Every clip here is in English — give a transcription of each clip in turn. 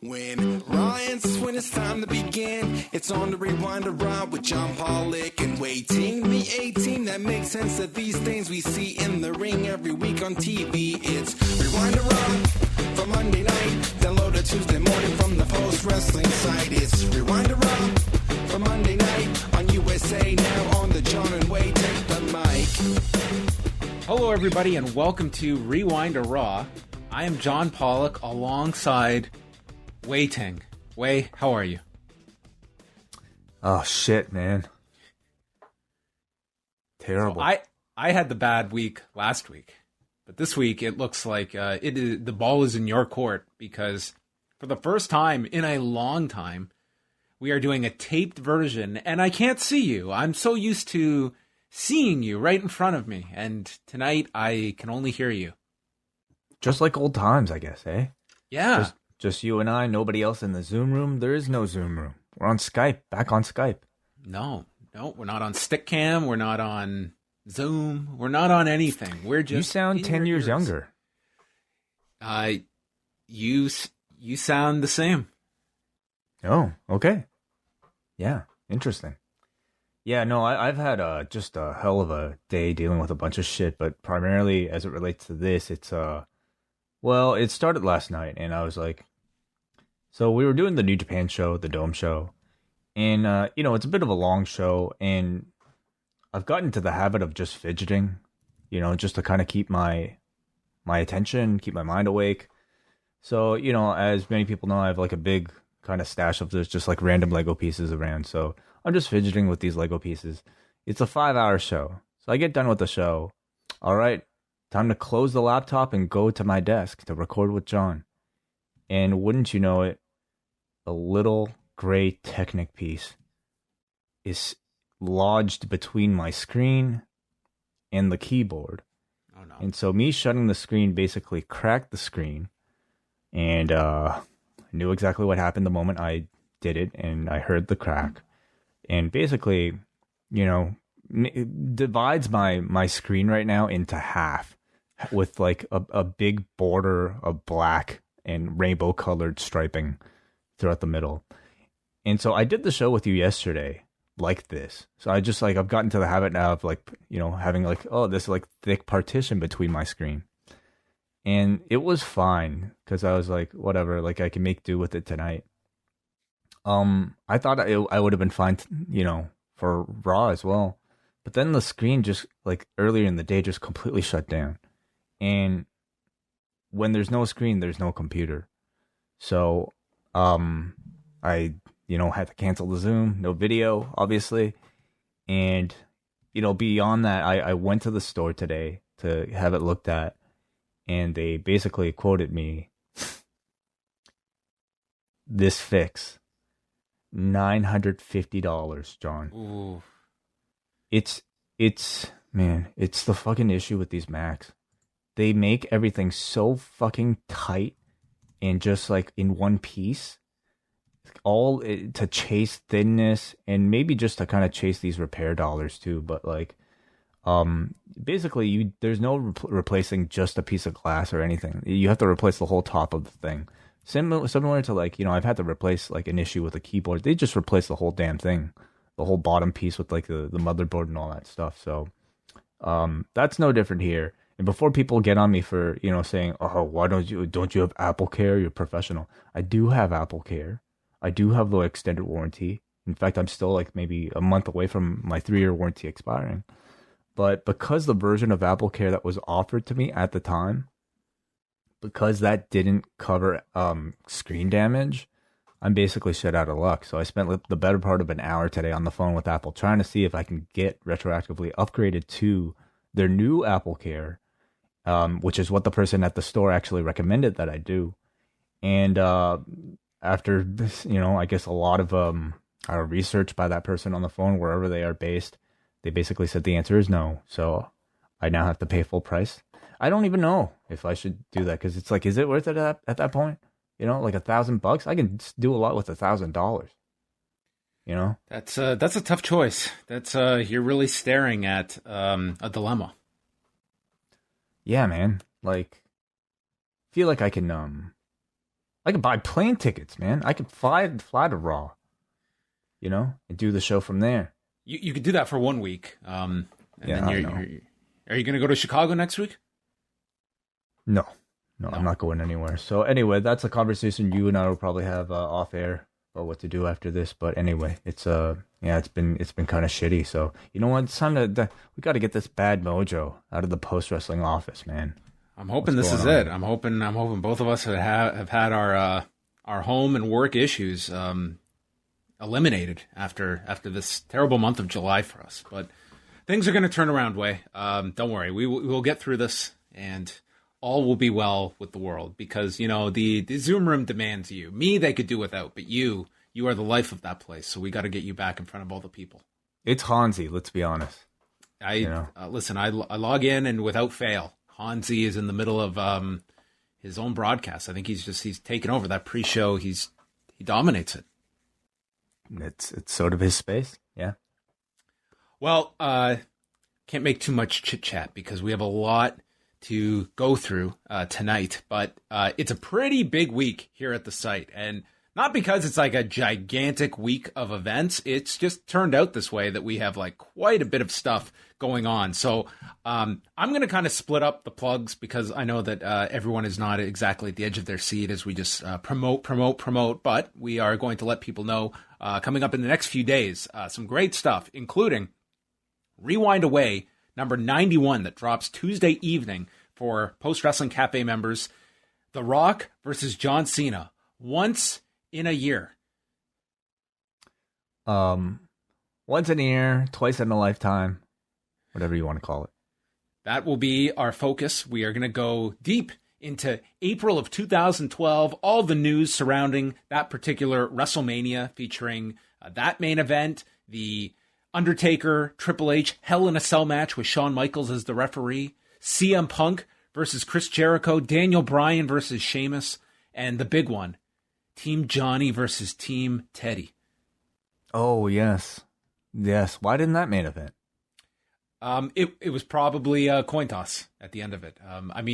When Ryan's when it's time to begin, it's on the Rewind to Raw with John Pollock and Wai Ting. The A-Team that makes sense of these things we see in the ring every week on TV. It's Rewind to Raw for Monday night. Download it Tuesday morning from the Post Wrestling site. It's Rewind to Raw for Monday night on USA Now on the John and Wai Take the Mic. Hello everybody and welcome to Rewind to Raw. I am John Pollock alongside Wai Ting. Wai, how are you? Oh shit, man. Terrible. So I had the bad week last week, but this week it looks like the ball is in your court because for the first time in a long time, we are doing a taped version and I can't see you. I'm so used to seeing you right in front of me, and tonight I can only hear you. Just like old times, I guess, eh? Yeah. Just you and I, nobody else in the Zoom room. There is no Zoom room. We're on Skype, back on Skype. No, we're not on Stickcam. We're not on Zoom. We're not on anything. We're just. You sound 10 years younger. You sound the same. Oh, okay. Yeah, interesting. Yeah, no, I've had just a hell of a day dealing with a bunch of shit, but primarily as it relates to this, it's well, it started last night, and I was like, so we were doing the New Japan show, the Dome show, and, it's a bit of a long show, and I've gotten into the habit of just fidgeting, just to kind of keep my attention, keep my mind awake. So, as many people know, I have like a big kind of stash of just like random Lego pieces around, so I'm just fidgeting with these Lego pieces. It's a 5-hour show, so I get done with the show. All right, time to close the laptop and go to my desk to record with John. And wouldn't you know it, a little gray Technic piece is lodged between my screen and the keyboard. Oh no. And so me shutting the screen basically cracked the screen. And I knew exactly what happened the moment I did it, and I heard the crack. And basically, it divides my screen right now into half with like a big border of black and rainbow colored striping throughout the middle. And so I did the show with you yesterday like this. So I just I've gotten to the habit now of having this like thick partition between my screen. And it was fine because I was like, whatever, I can make do with it tonight. I thought I would have been fine, for Raw as well. But then the screen just earlier in the day just completely shut down. And when there's no screen, there's no computer. So, I, had to cancel the Zoom, no video, obviously. And, beyond that, I went to the store today to have it looked at. And they basically quoted me, this fix, $950, John. Ooh. It's the fucking issue with these Macs. They make everything so fucking tight and just in one piece, all to chase thinness and maybe just to kind of chase these repair dollars too. But basically there's no replacing just a piece of glass or anything. You have to replace the whole top of the thing. Similar to I've had to replace an issue with a keyboard. They just replace the whole damn thing, the whole bottom piece with the motherboard and all that stuff. So that's no different here. And before people get on me for saying, oh, why don't you have Apple Care? You're professional. I do have Apple Care. I do have the extended warranty. In fact, I'm still maybe a month away from my 3-year warranty expiring. But because the version of Apple Care that was offered to me at the time, because that didn't cover screen damage, I'm basically shit out of luck. So I spent the better part of an hour today on the phone with Apple trying to see if I can get retroactively upgraded to their new Apple Care, which is what the person at the store actually recommended that I do. And after this, I guess a lot of research by that person on the phone, wherever they are based, they basically said the answer is no. So I now have to pay full price. I don't even know if I should do that because it's is it worth it at that point? $1,000? I can do a lot with $1,000. That's a tough choice. That's you're really staring at a dilemma. Yeah, man. Feel like I can I could buy plane tickets, man. I could fly to Raw, and do the show from there. You could do that for 1 week. And then are you going to go to Chicago next week? No, I'm not going anywhere. So anyway, that's a conversation you and I will probably have off air about what to do after this. But anyway, it's been kind of shitty. So you know what? It's time we got to get this bad mojo out of the post wrestling office, man. I'm hoping this is it. I'm hoping both of us have had our home and work issues eliminated after this terrible month of July for us. But things are going to turn around, Way. Don't worry. We will get through this, and all will be well with the world, because, the Zoom room demands you. Me, they could do without, but you are the life of that place, so we got to get you back in front of all the people. It's Hansi, let's be honest. Listen, I log in, and without fail, Hansi is in the middle of his own broadcast. I think he's taken over that pre-show. He dominates it. It's sort of his space, yeah. Well, can't make too much chit-chat because we have a lot to go through tonight, but it's a pretty big week here at the site, and not because it's like a gigantic week of events. It's just turned out this way that we have like quite a bit of stuff going on. So I'm going to kind of split up the plugs, because I know that everyone is not exactly at the edge of their seat as we just promote, but we are going to let people know coming up in the next few days some great stuff, including Rewind Away number 91 that drops Tuesday evening for Post Wrestling Cafe members. The Rock versus John Cena, once in a year. Once in a year, twice in a lifetime, whatever you want to call it. That will be our focus. We are going to go deep into April of 2012, all the news surrounding that particular WrestleMania, featuring that main event, the Undertaker, Triple H, Hell in a Cell match with Shawn Michaels as the referee, CM Punk versus Chris Jericho, Daniel Bryan versus Sheamus, and the big one, Team Johnny versus Team Teddy. Oh, yes. Yes. Why didn't that main event? It was probably a coin toss at the end of it.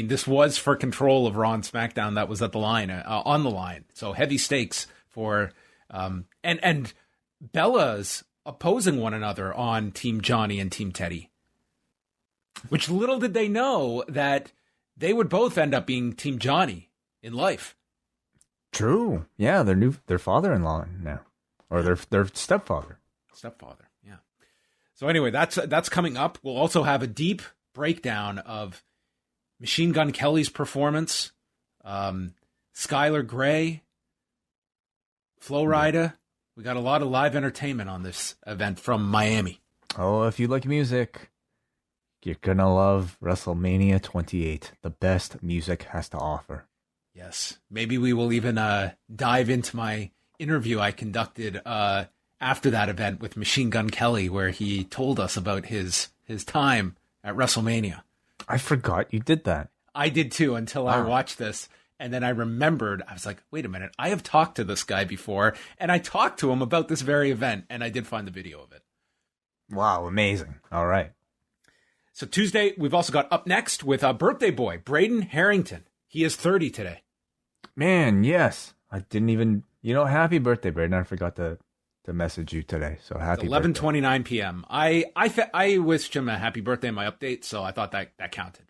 This was for control of Raw and SmackDown. That was at the line, on the line. So heavy stakes for, and Bella's opposing one another on Team Johnny and Team Teddy, which little did they know that they would both end up being Team Johnny in life. True. Yeah, their father-in-law now, or their stepfather. Stepfather. Yeah. So anyway, that's coming up. We'll also have a deep breakdown of Machine Gun Kelly's performance, Skylar Grey, Flo Rida. We got a lot of live entertainment on this event from Miami. Oh, if you like music, you're gonna love WrestleMania 28. The best music has to offer. Yes. Maybe we will even dive into my interview I conducted after that event with Machine Gun Kelly, where he told us about his time at WrestleMania. I forgot you did that. I did too, until I watched this. And then I remembered, I was like, wait a minute, I have talked to this guy before, and I talked to him about this very event, and I did find the video of it. Wow, amazing. All right. So Tuesday, we've also got Up Next with a birthday boy, Braden Harrington. He is 30 today. Man, yes. I didn't even, happy birthday, Braden. I forgot to message you today. So happy 11:29 p.m. I wished him a happy birthday in my update, so I thought that counted.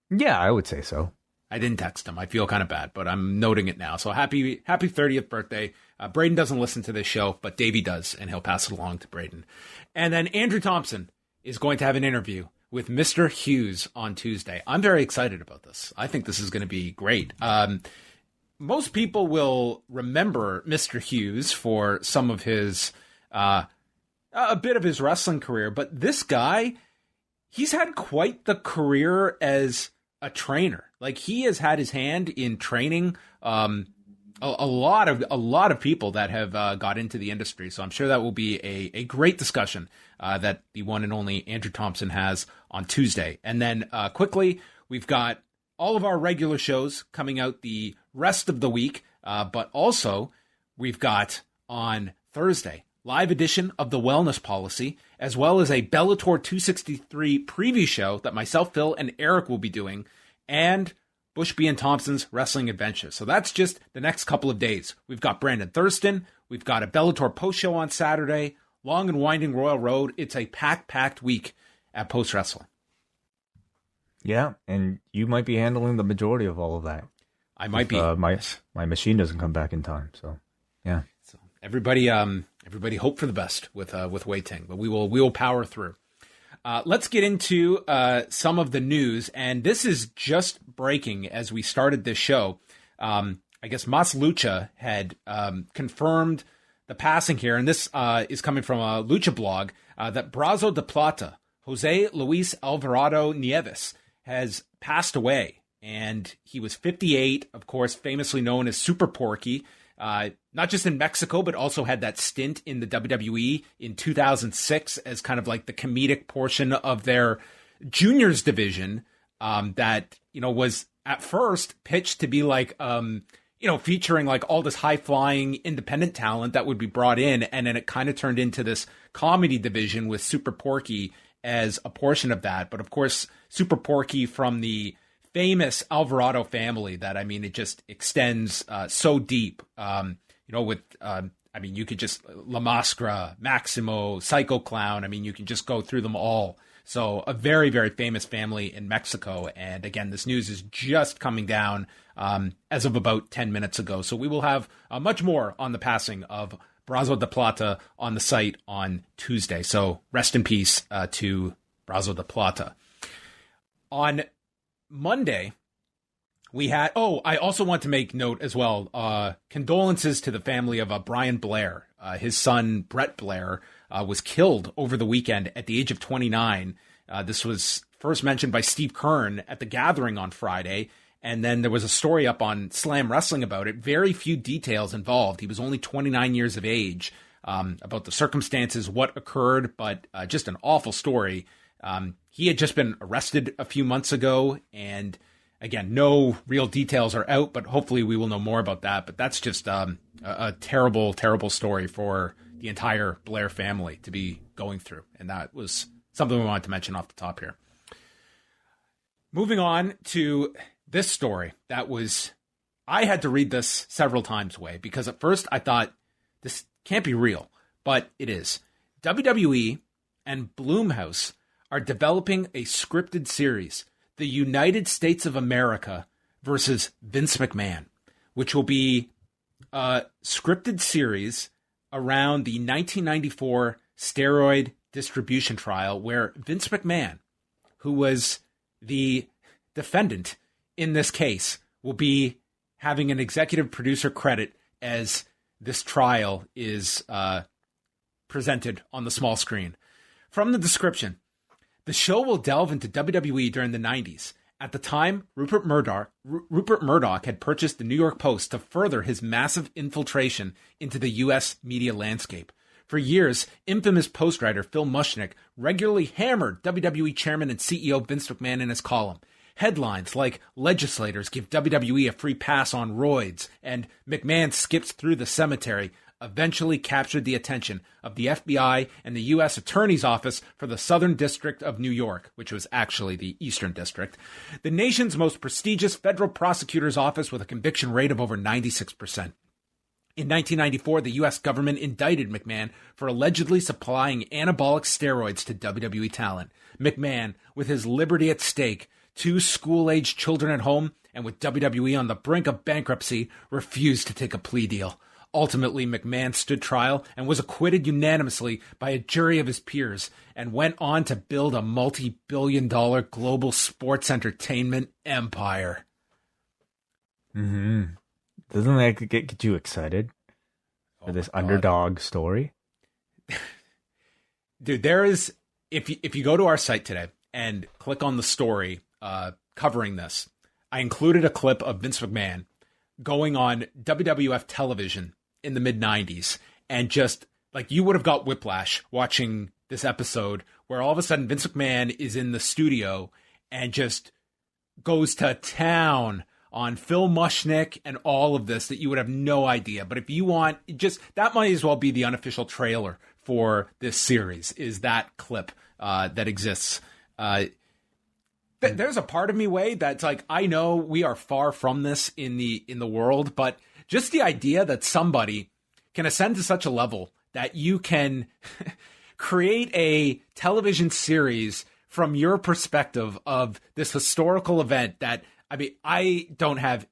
Yeah, I would say so. I didn't text him. I feel kind of bad, but I'm noting it now. So happy 30th birthday. Braden doesn't listen to this show, but Davey does, and he'll pass it along to Braden. And then Andrew Thompson is going to have an interview with Mr. Hughes on Tuesday. I'm very excited about this. I think this is going to be great. Most people will remember Mr. Hughes for some of his, a bit of his wrestling career, but this guy, he's had quite the career as a trainer. Like, he has had his hand in training a lot of people that have got into the industry. So I'm sure that will be a great discussion that the one and only Andrew Thompson has on Tuesday. And then quickly, we've got all of our regular shows coming out the rest of the week, but also we've got on Thursday, live edition of the Wellness Policy, as well as a Bellator 263 preview show that myself, Phil, and Eric will be doing. And Bushby and Thompson's wrestling adventure. So that's just the next couple of days. We've got Brandon Thurston. We've got a Bellator post show on Saturday. Long and winding Royal Road. It's a packed week at Post Wrestling. Yeah, and you might be handling the majority of all of that. I might be. My machine doesn't come back in time, so yeah. So everybody hope for the best with Wai Ting, but we will power through. Let's get into some of the news, and this is just breaking as we started this show. I guess Mas Lucha had confirmed the passing here, and this is coming from a Lucha blog, that Brazo de Plata, Jose Luis Alvarado Nieves, has passed away, and he was 58, of course, famously known as Super Porky, not just in Mexico, but also had that stint in the WWE in 2006 as kind of like the comedic portion of their juniors division, that, was at first pitched to be like, featuring like all this high-flying independent talent that would be brought in, and then it kind of turned into this comedy division with Super Porky as a portion of that. But of course, Super Porky from the famous Alvarado family that, it just extends so deep, you could just La Mascara, Maximo, Psycho Clown. You can just go through them all. So a very, very famous family in Mexico. And again, this news is just coming down as of about 10 minutes ago. So we will have much more on the passing of Brazo de Plata on the site on Tuesday. So rest in peace to Brazo de Plata. On Monday, we had... Oh, I also want to make note as well. Condolences to the family of Brian Blair. His son, Brett Blair, was killed over the weekend at the age of 29. This was first mentioned by Steve Kern at the Gathering on Friday. And then there was a story up on Slam Wrestling about it. Very few details involved. He was only 29 years of age. About the circumstances, what occurred, but just an awful story. He had just been arrested a few months ago, and again, no real details are out, but hopefully we will know more about that. But that's just a terrible, terrible story for the entire Blair family to be going through. And that was something we wanted to mention off the top here. Moving on to this story I had to read this several times, Wai, because at first I thought this can't be real, but it is. WWE and Blumhouse are developing a scripted series, The United States of America versus Vince McMahon, which will be a scripted series around the 1994 steroid distribution trial where Vince McMahon, who was the defendant in this case, will be having an executive producer credit as this trial is presented on the small screen. From the description, the show will delve into WWE during the 90s. At the time, Rupert Murdoch had purchased the New York Post to further his massive infiltration into the U.S. media landscape. For years, infamous Post writer Phil Mushnick regularly hammered WWE chairman and CEO Vince McMahon in his column. Headlines like "Legislators give WWE a free pass on roids" and "McMahon skips through the cemetery" eventually captured the attention of the FBI and the U.S. Attorney's Office for the Southern District of New York, which was actually the Eastern District, the nation's most prestigious federal prosecutor's office with a conviction rate of over 96%. In 1994, the U.S. government indicted McMahon for allegedly supplying anabolic steroids to WWE talent. McMahon, with his liberty at stake, 2 school-aged children at home, and with WWE on the brink of bankruptcy, refused to take a plea deal. Ultimately, McMahon stood trial and was acquitted unanimously by a jury of his peers and went on to build a multi-billion-dollar global sports entertainment empire. Mm-hmm. Doesn't that get you excited for this underdog story? Dude, there is, if you go to our site today and click on the story covering this, I included a clip of Vince McMahon going on WWF television in the mid-90s, and just like you would have got whiplash watching this episode where all of a sudden Vince McMahon is in the studio and just goes to town on Phil Mushnick and all of this that you would have no idea. But if you want, just that might as well be the unofficial trailer for this series, is that clip that exists. There's a part of me, Wade, that's like, I know we are far from this in the world, but just the idea that somebody can ascend to such a level that you can create a television series from your perspective of this historical event that, I mean, I don't have.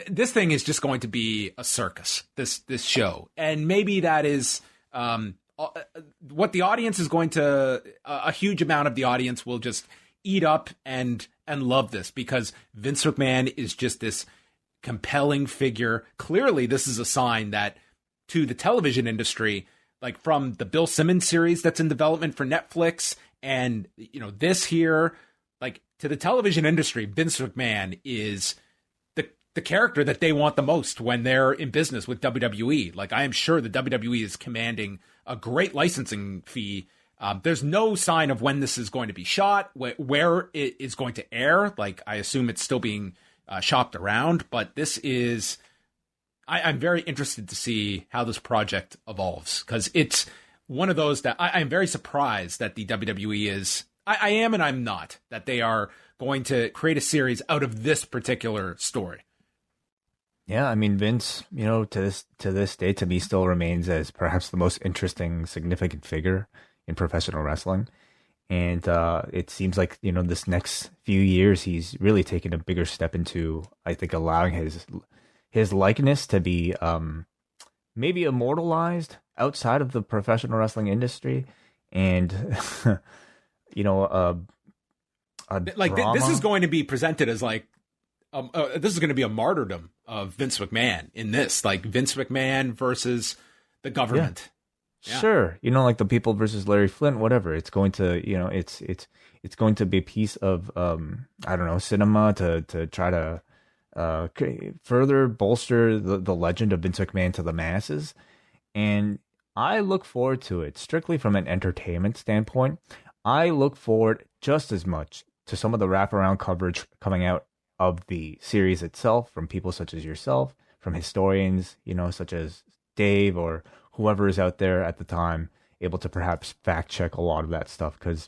This thing is just going to be a circus, this show. And maybe that is what the audience is going to, a huge amount of the audience will just eat up and love this, because Vince McMahon is just this compelling figure. Clearly, this is a sign that to the television industry, like from the Bill Simmons series that's in development for Netflix, and this here, like to the television industry, Vince McMahon is the character that they want the most when they're in business with WWE. Like, I am sure the WWE is commanding a great licensing fee. There's no sign of when this is going to be shot, where it is going to air. Like, I assume it's still being shopped around, but this is, I'm very interested to see how this project evolves, because it's one of those that I'm very surprised that the WWE is, I am and I'm not, that they are going to create a series out of this particular story. Yeah, I mean, Vince, to this day, to me, still remains as perhaps the most interesting, significant figure in professional wrestling. And it seems like, this next few years, he's really taken a bigger step into, I think, allowing his likeness to be maybe immortalized outside of the professional wrestling industry. And, like this is going to be presented as like, this is going to be a martyrdom of Vince McMahon in this, like Vince McMahon versus the government. Yeah. Yeah. Sure. Like the people versus Larry Flint, whatever. It's going to, it's going to be a piece of, I don't know, cinema to try to further bolster the legend of Vince McMahon to the masses. And I look forward to it strictly from an entertainment standpoint. I look forward just as much to some of the wraparound coverage coming out of the series itself from people such as yourself, from historians, such as Dave or whoever is out there at the time, able to perhaps fact check a lot of that stuff. Because,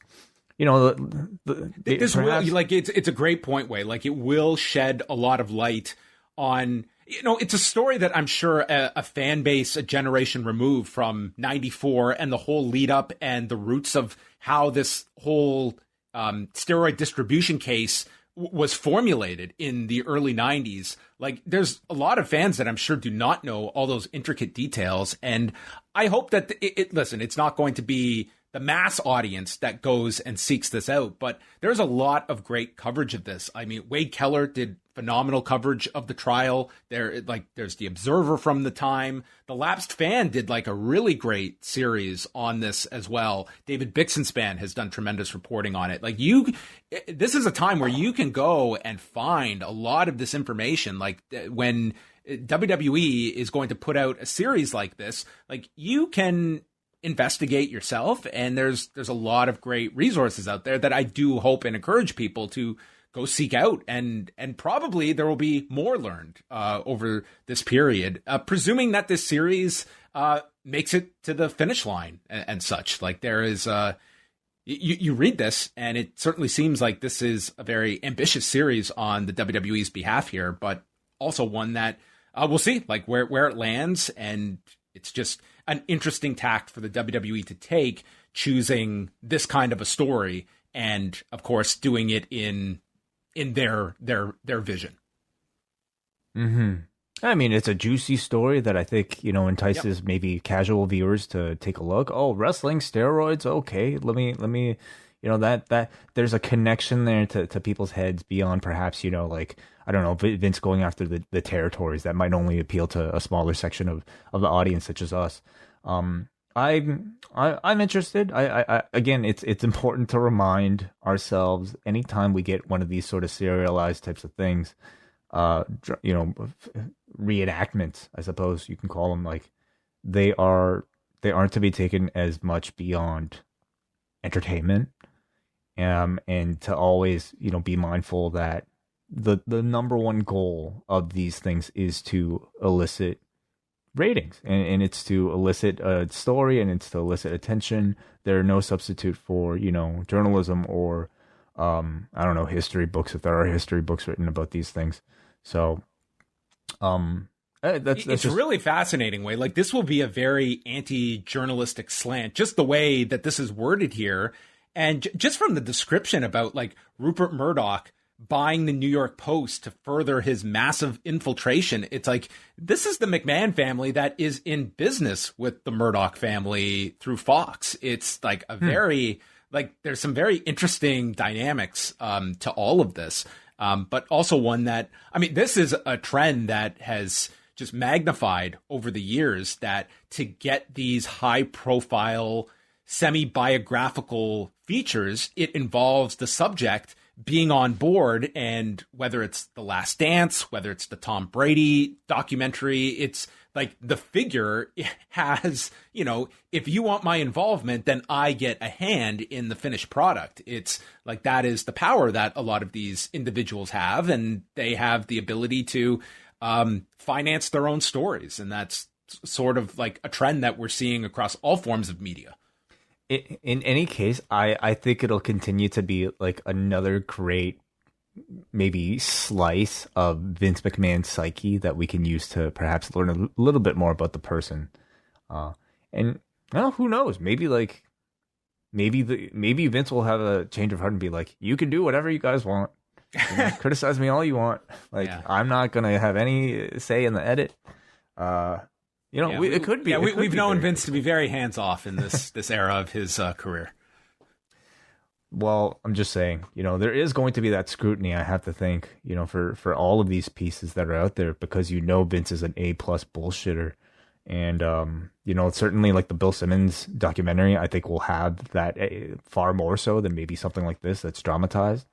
this perhaps, will, like, it's a great point, Way. Like, it will shed a lot of light on, it's a story that I'm sure a fan base a generation removed from '94 and the whole lead up and the roots of how this whole steroid distribution case was formulated in the early 90s. Like, there's a lot of fans that I'm sure do not know all those intricate details. And I hope that listen, it's not going to be the mass audience that goes and seeks this out, but there's a lot of great coverage of this. I mean, Wade Keller did phenomenal coverage of the trial. There's the Observer from the time. The Lapsed Fan did like a really great series on this as well. David Bixenspan has done tremendous reporting on it. Like, this is a time where you can go and find a lot of this information. Like, when WWE is going to put out a series like this, like, you can investigate yourself, and there's a lot of great resources out there that I do hope and encourage people to go seek out, and probably there will be more learned over this period, presuming that this series makes it to the finish line and such. Like, there is you read this, and it certainly seems like this is a very ambitious series on the WWE's behalf here, but also one that we'll see like where it lands. And it's just an interesting tact for the WWE to take, choosing this kind of a story, and of course doing it in their vision. Mm-hmm. I mean, it's a juicy story that I think, entices maybe casual viewers to take a look. Oh, wrestling, steroids. Okay. Let me, that there's a connection there to people's heads beyond perhaps, like, I don't know, Vince going after the territories that might only appeal to a smaller section of the audience, such as us. I'm interested. I again, it's important to remind ourselves anytime we get one of these sort of serialized types of things, reenactments, I suppose you can call them. Like, they aren't to be taken as much beyond entertainment, and to always be mindful that the number one goal of these things is to elicit ratings, and it's to elicit a story, and it's to elicit attention. There are no substitute for journalism or I don't know, history books, if there are history books written about these things. So, that's it's just really fascinating way. Like, this will be a very anti-journalistic slant, just the way that this is worded here. And just from the description about like Rupert Murdoch buying the New York Post to further his massive infiltration, it's like, this is the McMahon family that is in business with the Murdoch family through Fox. It's like a very, like, there's some very interesting dynamics to all of this. But also one that, I mean, this is a trend that has just magnified over the years, that to get these high profile, semi-biographical features, it involves the subject being on board. And whether it's The Last Dance, whether it's the Tom Brady documentary, it's like the figure has, you know, if you want my involvement, then I get a hand in the finished product. It's like, that is the power that a lot of these individuals have, and they have the ability to finance their own stories. And that's sort of like a trend that we're seeing across all forms of media. In any case, I think it'll continue to be like another great maybe slice of Vince McMahon's psyche that we can use to perhaps learn a little bit more about the person. And well, who knows? Maybe Vince will have a change of heart and be like, you can do whatever you guys want. You know, criticize me all you want. Like, yeah. I'm not going to have any say in the edit. You know, it could be. Yeah, we've known Vince to be very hands-off in this era of his career. Well, I'm just saying, you know, there is going to be that scrutiny, I have to think, you know, for all of these pieces that are out there, because, you know, Vince is an A+ bullshitter. And, you know, certainly like the Bill Simmons documentary, I think will have that far more so than maybe something like this that's dramatized.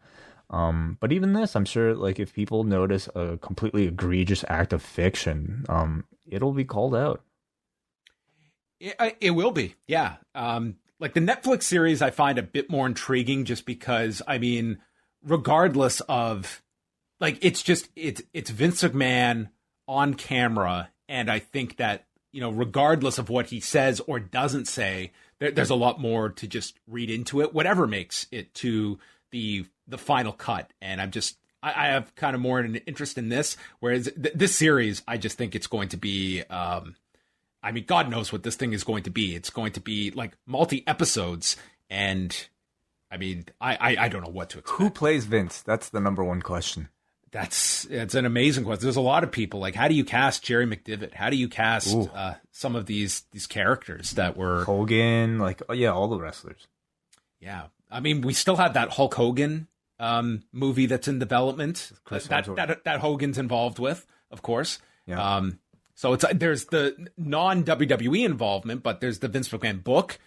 But even this, I'm sure, like, if people notice a completely egregious act of fiction, it'll be called out. It will be, yeah. Like the Netflix series, I find a bit more intriguing, just because, I mean, regardless of, like, it's Vince McMahon on camera, and I think that, you know, regardless of what he says or doesn't say, there's a lot more to just read into it, whatever makes it to the final cut. And I have kind of more an interest in this, whereas this series, I just think it's going to be, I mean, God knows what this thing is going to be. It's going to be like multi-episodes, and I mean, I don't know what to expect. Who plays Vince? That's the number one question. It's an amazing question. There's a lot of people. Like, how do you cast Jerry McDevitt? How do you cast some of these characters that were Hogan? Like, oh yeah, all the wrestlers. Yeah, I mean, we still have that Hulk Hogan movie that's in development that Hogan's involved with, of course. Yeah. So there's the non-WWE involvement, but there's the Vince McMahon book.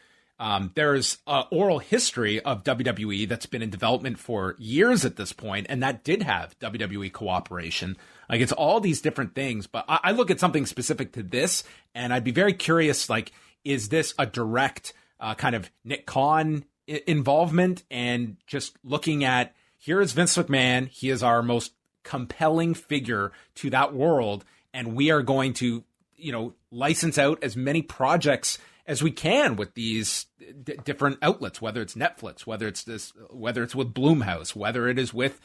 There's oral history of WWE that's been in development for years at this point, and that did have WWE cooperation. Like, it's all these different things, but I look at something specific to this, and I'd be very curious, like, is this a direct kind of Nick Khan involvement? And just looking at, here is Vince McMahon, he is our most compelling figure to that world, and we are going to, you know, license out as many projects as we can with these different outlets, whether it's Netflix, whether it's with Blumhouse, whether it is with,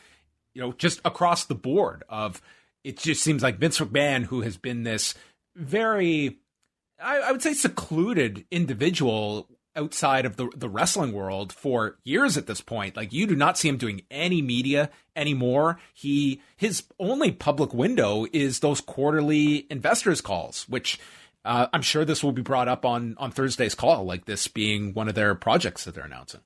you know, just across the board of, it just seems like Vince McMahon, who has been this very, I would say, secluded individual outside of the wrestling world for years at this point. Like, you do not see him doing any media anymore. His only public window is those quarterly investors calls, which I'm sure this will be brought up on Thursday's call, like this being one of their projects that they're announcing.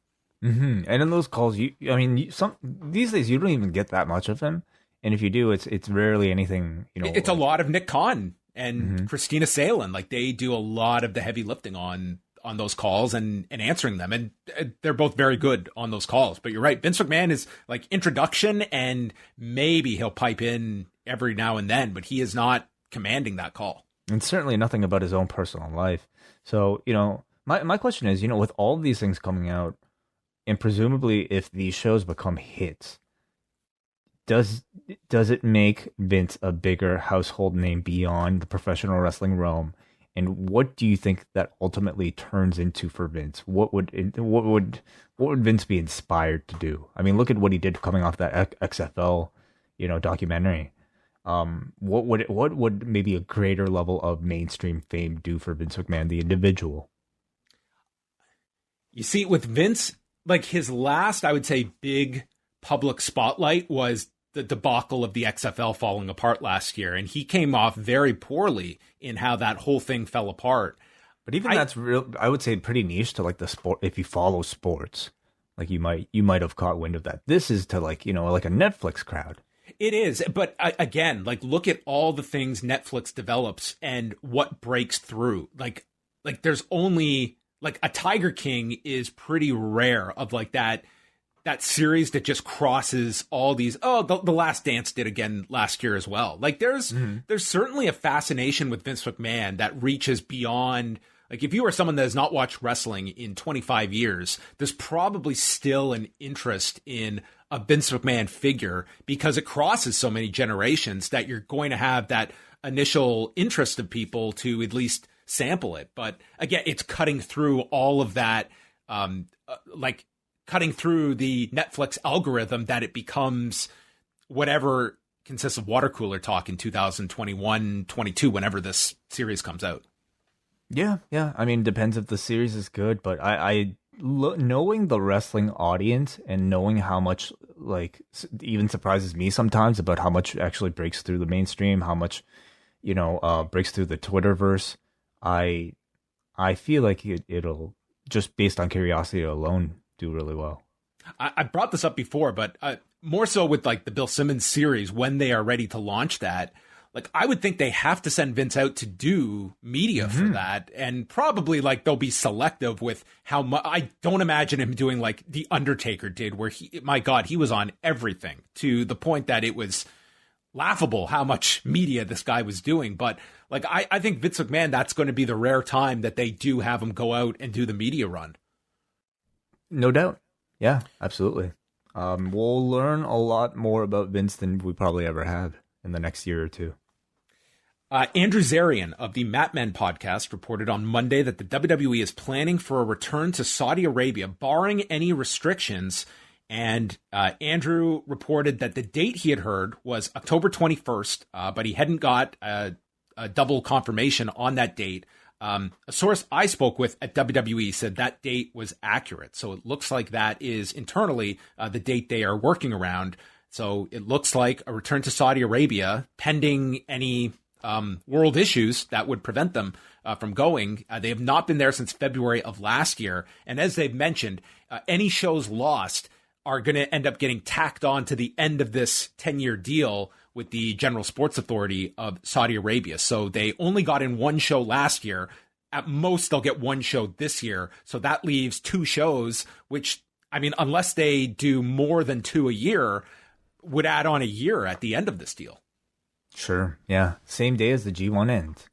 Mm-hmm. And in those calls, these days you don't even get that much of him, and if you do, it's rarely anything. You know, it's a lot of Nick Khan and Christina Salen. Like, they do a lot of the heavy lifting on those calls and answering them. And they're both very good on those calls. But you're right. Vince McMahon is like introduction, and maybe he'll pipe in every now and then, but he is not commanding that call. And certainly nothing about his own personal life. So, you know, my question is, you know, with all these things coming out, and presumably if these shows become hits, does it make Vince a bigger household name beyond the professional wrestling realm? And what do you think that ultimately turns into for Vince? What would Vince be inspired to do? I mean, look at what he did coming off that XFL, documentary. What would maybe a greater level of mainstream fame do for Vince McMahon, the individual? You see, with Vince, like his last, I would say, big public spotlight was the debacle of the XFL falling apart last year. And he came off very poorly in how that whole thing fell apart. But even that's real, I would say pretty niche to like the sport. If you follow sports, like you might have caught wind of that. This is to like, like a Netflix crowd. It is. But again, like look at all the things Netflix develops and what breaks through. Like there's only like a Tiger King is pretty rare of like that series that just crosses all these. The Last Dance did again last year as well. Like there's certainly a fascination with Vince McMahon that reaches beyond. Like if you are someone that has not watched wrestling in 25 years, there's probably still an interest in a Vince McMahon figure because it crosses so many generations that you're going to have that initial interest of people to at least sample it. But again, it's cutting through all of that, cutting through the Netflix algorithm that it becomes whatever consists of water cooler talk in 2021, 22, whenever this series comes out. Yeah. I mean, depends if the series is good, but knowing the wrestling audience and knowing how much like even surprises me sometimes about how much actually breaks through the mainstream, how much, breaks through the Twitterverse. I feel like it'll just based on curiosity alone do really well. I brought this up before, but more so with like the Bill Simmons series, when they are ready to launch that, like I would think they have to send Vince out to do media for that. And probably like they'll be selective with how much. I don't imagine him doing like The Undertaker did, where he was on everything to the point that it was laughable how much media this guy was doing. But like, I think Vince McMahon, that's going to be the rare time that they do have him go out and do the media run. No doubt. Yeah, absolutely. We'll learn a lot more about Vince than we probably ever have in the next year or two. Andrew Zarian of the Mat Men podcast reported on Monday that the WWE is planning for a return to Saudi Arabia, barring any restrictions. And Andrew reported that the date he had heard was October 21st, but he hadn't got a double confirmation on that date. A source I spoke with at WWE said that date was accurate. So it looks like that is internally the date they are working around. So it looks like a return to Saudi Arabia, pending any world issues that would prevent them from going. They have not been there since February of last year. And as they've mentioned, any shows lost are going to end up getting tacked on to the end of this 10-year deal with the General Sports Authority of Saudi Arabia. So they only got in one show last year. At most, they'll get one show this year. So that leaves two shows, which, I mean, unless they do more than two a year, would add on a year at the end of this deal. Sure. Yeah. Same day as the G1 ends.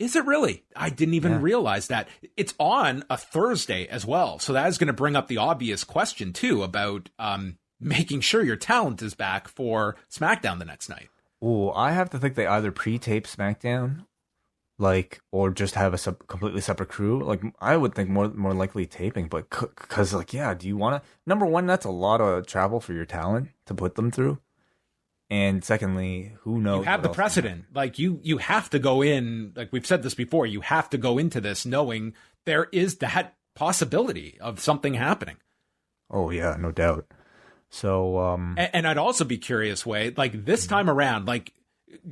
Is it really? I didn't even realize that. It's on a Thursday as well. So that is going to bring up the obvious question, too, about making sure your talent is back for SmackDown the next night. Oh, I have to think they either pre-tape SmackDown, or just have a completely separate crew. Like, I would think more likely taping, but because, do you want to? Number one, that's a lot of travel for your talent to put them through. And secondly, who knows? You have the precedent. Like, you have to go in, like we've said this before, you have to go into this knowing there is that possibility of something happening. Oh, yeah, no doubt. So, and I'd also be curious, Wade, like this time around, like,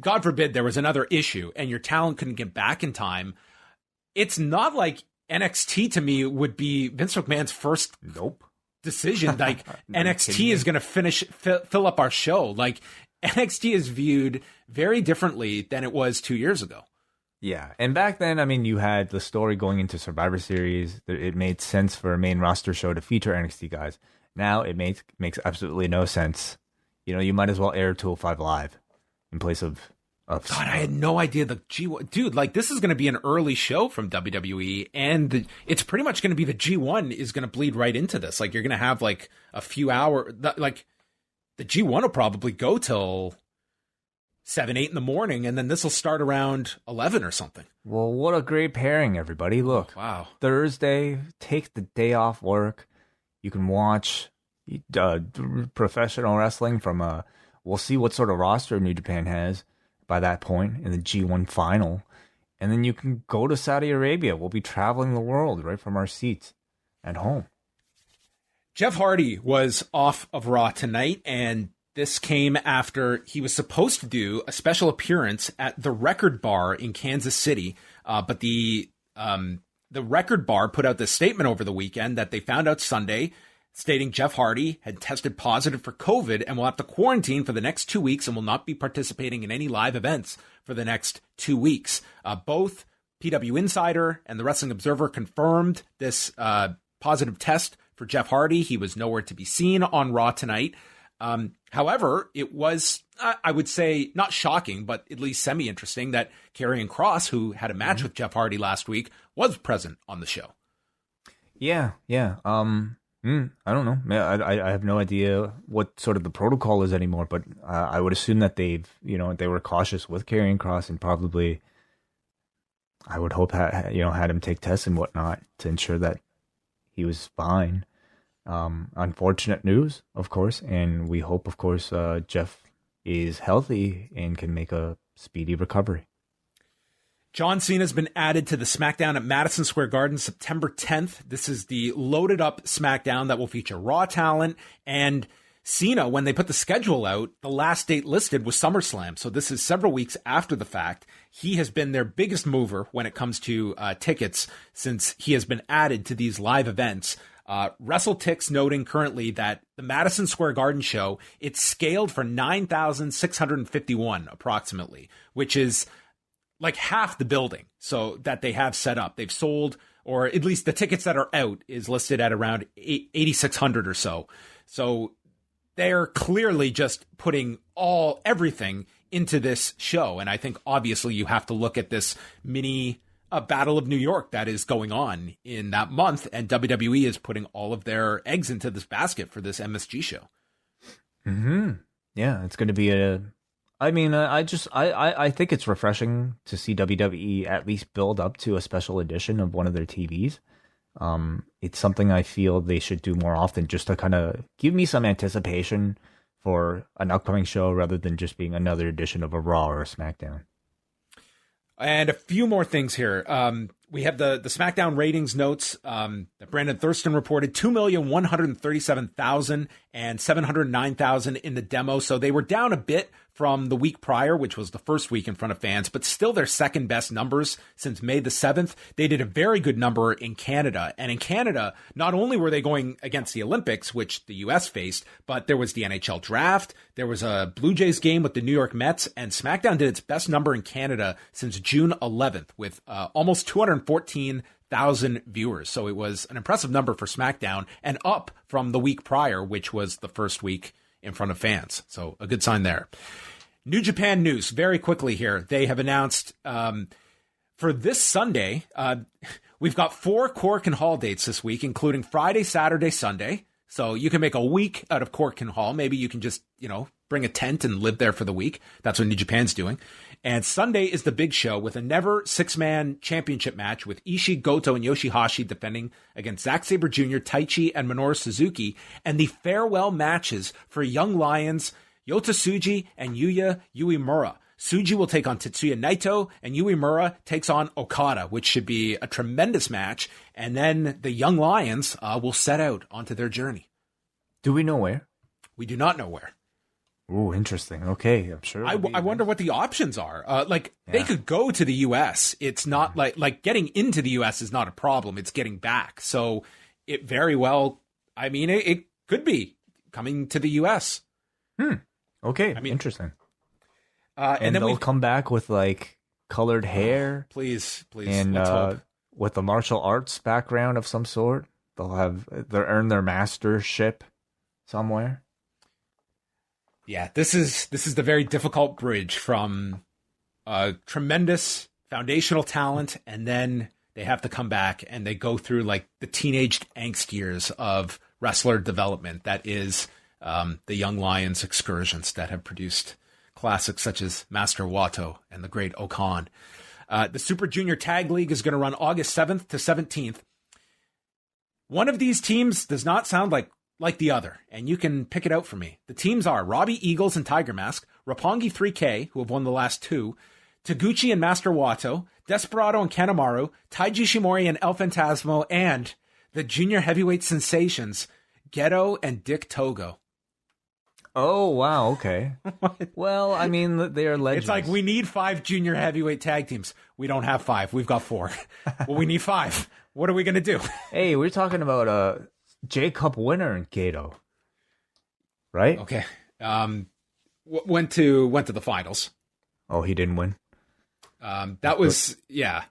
God forbid there was another issue and your talent couldn't get back in time. It's not like NXT to me would be Vince McMahon's first decision. Like NXT is going to fill up our show. Like NXT is viewed very differently than it was 2 years ago. Yeah. And back then, I mean, you had the story going into Survivor Series. It made sense for a main roster show to feature NXT guys. Now it makes absolutely no sense. You might as well air 205 Live in place of God, I had no idea the G1. Dude, like, this is going to be an early show from WWE, and it's pretty much going to be the G1 is going to bleed right into this. Like, you're going to have, like, a few hours. Like, the G1 will probably go till 7, 8 in the morning, and then this will start around 11 or something. Well, what a great pairing, everybody. Look, wow. Thursday, take the day off work. You can watch professional wrestling from we'll see what sort of roster New Japan has by that point in the G1 final. And then you can go to Saudi Arabia. We'll be traveling the world right from our seats at home. Jeff Hardy was off of Raw tonight, and this came after he was supposed to do a special appearance at the Record Bar in Kansas City. But the Record Bar put out this statement over the weekend that they found out Sunday, stating Jeff Hardy had tested positive for COVID and will have to quarantine for the next 2 weeks and will not be participating in any live events for the next 2 weeks. Both PW Insider and the Wrestling Observer confirmed this positive test for Jeff Hardy. He was nowhere to be seen on Raw tonight. However, it was, I would say, not shocking, but at least semi-interesting that Karrion Kross, who had a match with Jeff Hardy last week, was present on the show. Yeah. I don't know. I have no idea what sort of the protocol is anymore, but I would assume that they were cautious with Karrion Kross and probably, I would hope, had him take tests and whatnot to ensure that he was fine. Unfortunate news, of course, and we hope, of course, Jeff is healthy and can make a speedy recovery. John Cena has been added to the SmackDown at Madison Square Garden September 10th. This is the loaded up SmackDown that will feature Raw talent. And Cena, when they put the schedule out, the last date listed was SummerSlam. So this is several weeks after the fact. He has been their biggest mover when it comes to tickets since he has been added to these live events. WrestleTix noting currently that the Madison Square Garden show, it's scaled for 9,651 approximately, which is like half the building so that they have set up. They've sold, or at least the tickets that are out is listed at around 8,600 or so. So they're clearly just putting everything into this show. And I think obviously you have to look at this mini Battle of New York that is going on in that month. And WWE is putting all of their eggs into this basket for this MSG show. Mm-hmm. Yeah, it's going to be I think it's refreshing to see WWE at least build up to a special edition of one of their TVs. It's something I feel they should do more often, just to kind of give me some anticipation for an upcoming show rather than just being another edition of a Raw or a SmackDown. And a few more things here. We have the SmackDown ratings notes that Brandon Thurston reported 2,137,000 and 709,000 in the demo. So they were down a bit from the week prior, which was the first week in front of fans, but still their second best numbers since May the 7th. They did a very good number in Canada. And in Canada, not only were they going against the Olympics, which the US faced, but there was the NHL draft. There was a Blue Jays game with the New York Mets, and SmackDown did its best number in Canada since June 11th with almost 214,000 viewers. So it was an impressive number for SmackDown and up from the week prior, which was the first week in front of fans. So a good sign there. New Japan news very quickly here. They have announced for this Sunday, we've got 4 Korakuen Hall dates this week, including Friday, Saturday, Sunday. So you can make a week out of Korakuen Hall. Maybe you can just, bring a tent and live there for the week. That's what New Japan's doing. And Sunday is the big show with a never 6-man championship match with Ishii, Goto, and Yoshihashi defending against Zack Sabre Jr., Taichi, and Minoru Suzuki. And the farewell matches for Young Lions, Yota Tsuji and Yuya Uemura. Tsuji will take on Tetsuya Naito, and Uemura takes on Okada, which should be a tremendous match. And then the Young Lions will set out onto their journey. Do we know where? We do not know where. Oh, interesting. Okay, I'm sure. I wonder what the options are. They could go to the U.S. It's not like getting into the U.S. is not a problem. It's getting back. So it very well, it could be coming to the U.S. Okay, interesting. And then they'll come back with colored hair. Please. And with a martial arts background of some sort. They'll earn their mastership somewhere. Yeah, this is the very difficult bridge from tremendous foundational talent, and then they have to come back and they go through the teenage angst years of wrestler development. That is the Young Lions excursions that have produced classics such as Master Wato and the Great Okan. The Super Junior Tag League is going to run August 7th to 17th. One of these teams does not sound like the other, and you can pick it out for me. The teams are Robbie Eagles and Tiger Mask, Roppongi 3K, who have won the last two, Taguchi and Master Wato, Desperado and Kanemaru, Taiji Shimori and El Phantasmo, and the junior heavyweight sensations, Gedo and Dick Togo. Oh, wow, okay. Well, I mean, they are legends. It's like, we need 5 junior heavyweight tag teams. We don't have 5. We've got 4. Well, we need 5. What are we going to do? Hey, we're talking about a J-Cup winner in Gedo, right? Okay. Went to the finals. Oh, he didn't win? That was, yeah.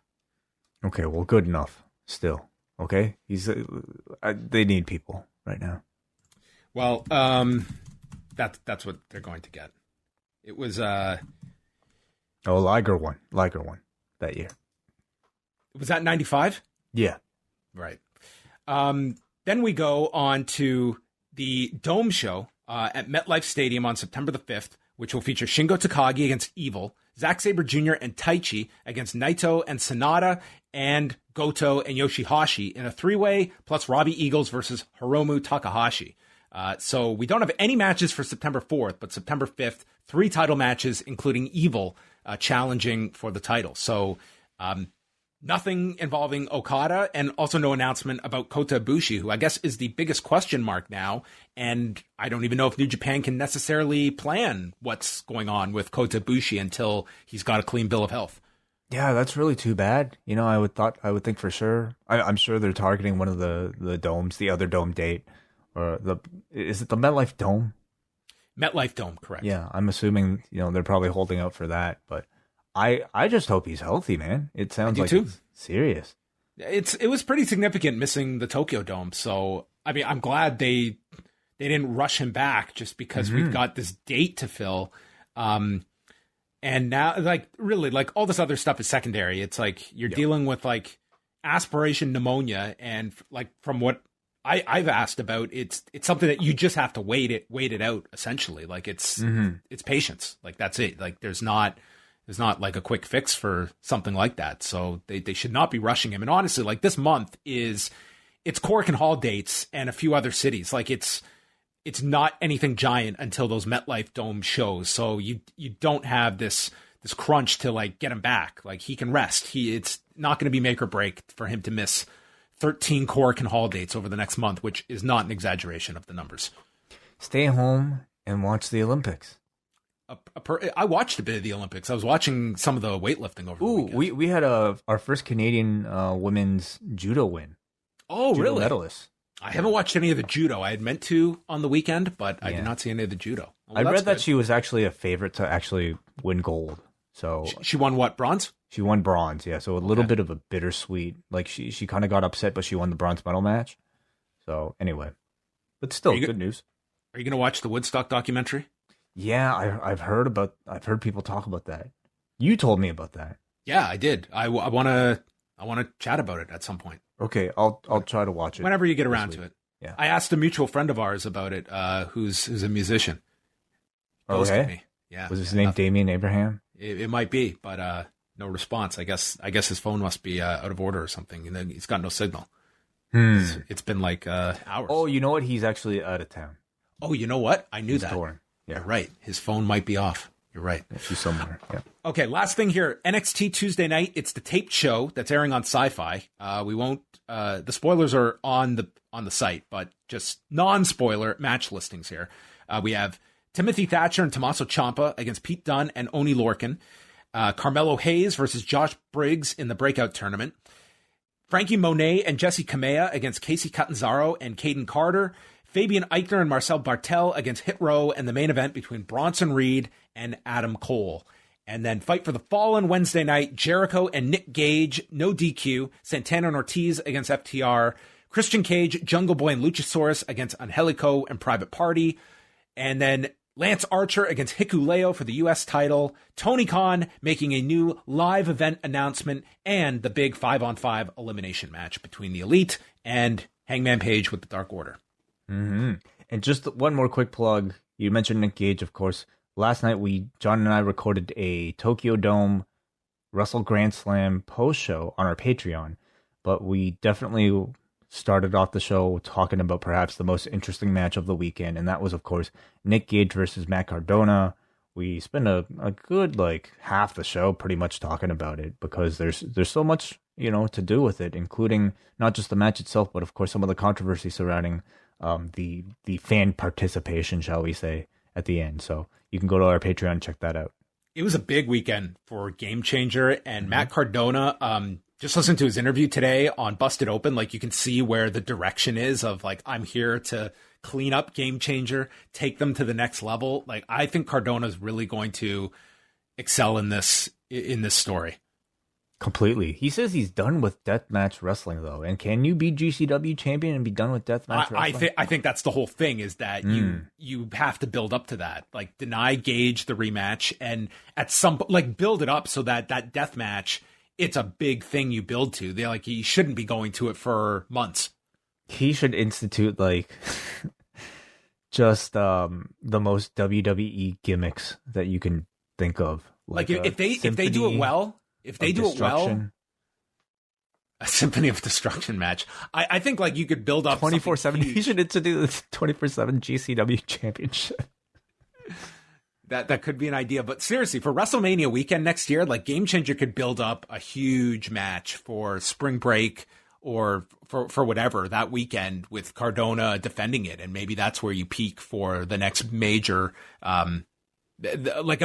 Okay, well, good enough still. Okay? They need people right now. Well, that's what they're going to get. It was Liger won that year. Was that 95? Yeah. Right. Then we go on to the Dome show at MetLife Stadium on September the 5th, which will feature Shingo Takagi against Evil, Zack Sabre Jr. and Taichi against Naito and Sonata and Goto and Yoshihashi in a 3-way, plus Robbie Eagles versus Hiromu Takahashi. So we don't have any matches for September 4th, but September 5th, 3 title matches, including Evil challenging for the title. So nothing involving Okada, and also no announcement about Kota Ibushi, who I guess is the biggest question mark now. And I don't even know if New Japan can necessarily plan what's going on with Kota Ibushi until he's got a clean bill of health. Yeah, that's really too bad. You know, I would think for sure. I'm sure they're targeting one of the domes, the other dome date, or is it the MetLife Dome? MetLife Dome, correct. Yeah, I'm assuming, they're probably holding out for that, but I just hope he's healthy, man. It sounds like it's serious. It was pretty significant missing the Tokyo Dome. So, I mean, I'm glad they didn't rush him back just because we've got this date to fill. And now, really, all this other stuff is secondary. It's like you're dealing with aspiration pneumonia, and from what I've asked about, it's something that you just have to wait it out. Essentially, it's patience. That's it. There's not a quick fix for something like that. So they should not be rushing him. And honestly, this month it's Cork and Hall dates and a few other cities. It's not anything giant until those MetLife Dome shows. So you don't have this crunch to get him back. He can rest. It's not going to be make or break for him to miss 13 Cork and Hall dates over the next month, which is not an exaggeration of the numbers. Stay home and watch the Olympics. I watched a bit of the Olympics. I was watching some of the weightlifting over the weekend. We had our first Canadian women's judo win. Oh, judo really? Medalist. I haven't watched any of the judo. I had meant to on the weekend, but I did not see any of the judo. Well, I read that she was actually a favorite to actually win gold. So she won what, bronze? She won bronze, yeah. So a little bit of a bittersweet. She kind of got upset, but she won the bronze medal match. So anyway, but still good news. Are you going to watch the Woodstock documentary? Yeah, I've heard people talk about that. You told me about that. Yeah, I did. I want to chat about it at some point. Okay, I'll try to watch it whenever you get around to it. Yeah, I asked a mutual friend of ours about it, who's a musician. Okay. Me. Yeah. Was his name Damien Abraham? It might be, but no response. I guess his phone must be out of order or something, and then he's got no signal. It's been hours. Oh, you know what? He's actually out of town. Oh, you know what? I knew that. Touring. Yeah. You're right. His phone might be off. You're right. She's somewhere. Yeah. Okay, last thing here. NXT Tuesday night. It's the taped show that's airing on Sci-Fi. We won't. The spoilers are on the site, but just non-spoiler match listings here. We have Timothy Thatcher and Tommaso Ciampa against Pete Dunne and Oney Lorcan. Carmelo Hayes versus Josh Briggs in the breakout tournament. Frankie Monet and Jesse Kamea against Casey Catanzaro and Caden Carter. Fabian Eichner and Marcel Bartel against Hit Row and the main event between Bronson Reed and Adam Cole. And then Fight for the Fallen Wednesday night, Jericho and Nick Gage, no DQ. Santana and Ortiz against FTR. Christian Cage, Jungle Boy and Luchasaurus against Angelico and Private Party. And then Lance Archer against Hikuleo for the U.S. title. Tony Khan making a new live event announcement. And the big 5-on-5 elimination match between the Elite and Hangman Page with the Dark Order. Mm-hmm. And just one more quick plug. You mentioned Nick Gage, of course. last night John and I recorded a Tokyo Dome Wrestle Grand Slam post show on our Patreon, but we definitely started off the show talking about perhaps the most interesting match of the weekend, and that was, of course, Nick Gage versus Matt Cardona. We spent a good half the show pretty much talking about it because there's so much to do with it, including not just the match itself, but of course some of the controversy surrounding the fan participation, shall we say, at the end. So you can go to our Patreon and check that out. It was a big weekend for Game Changer, and Matt Cardona. Just listen to his interview today on Busted Open. You can see where the direction is of I'm here to clean up Game Changer, take them to the next level. I think Cardona is really going to excel in this story. Completely. He says he's done with deathmatch wrestling, though. And can you be GCW champion and be done with deathmatch wrestling? I think that's the whole thing, is that you have to build up to that. Deny Gage the rematch, and at some build it up so that deathmatch, it's a big thing you build to. He shouldn't be going to it for months. He should institute just the most WWE gimmicks that you can think of. If they do it well. If they do it well, a Symphony of Destruction match. I think you could build up 24/7. He should introduce 24/7 GCW Championship. That could be an idea. But seriously, for WrestleMania weekend next year, Game Changer could build up a huge match for Spring Break or for whatever that weekend with Cardona defending it, and maybe that's where you peak for the next major, a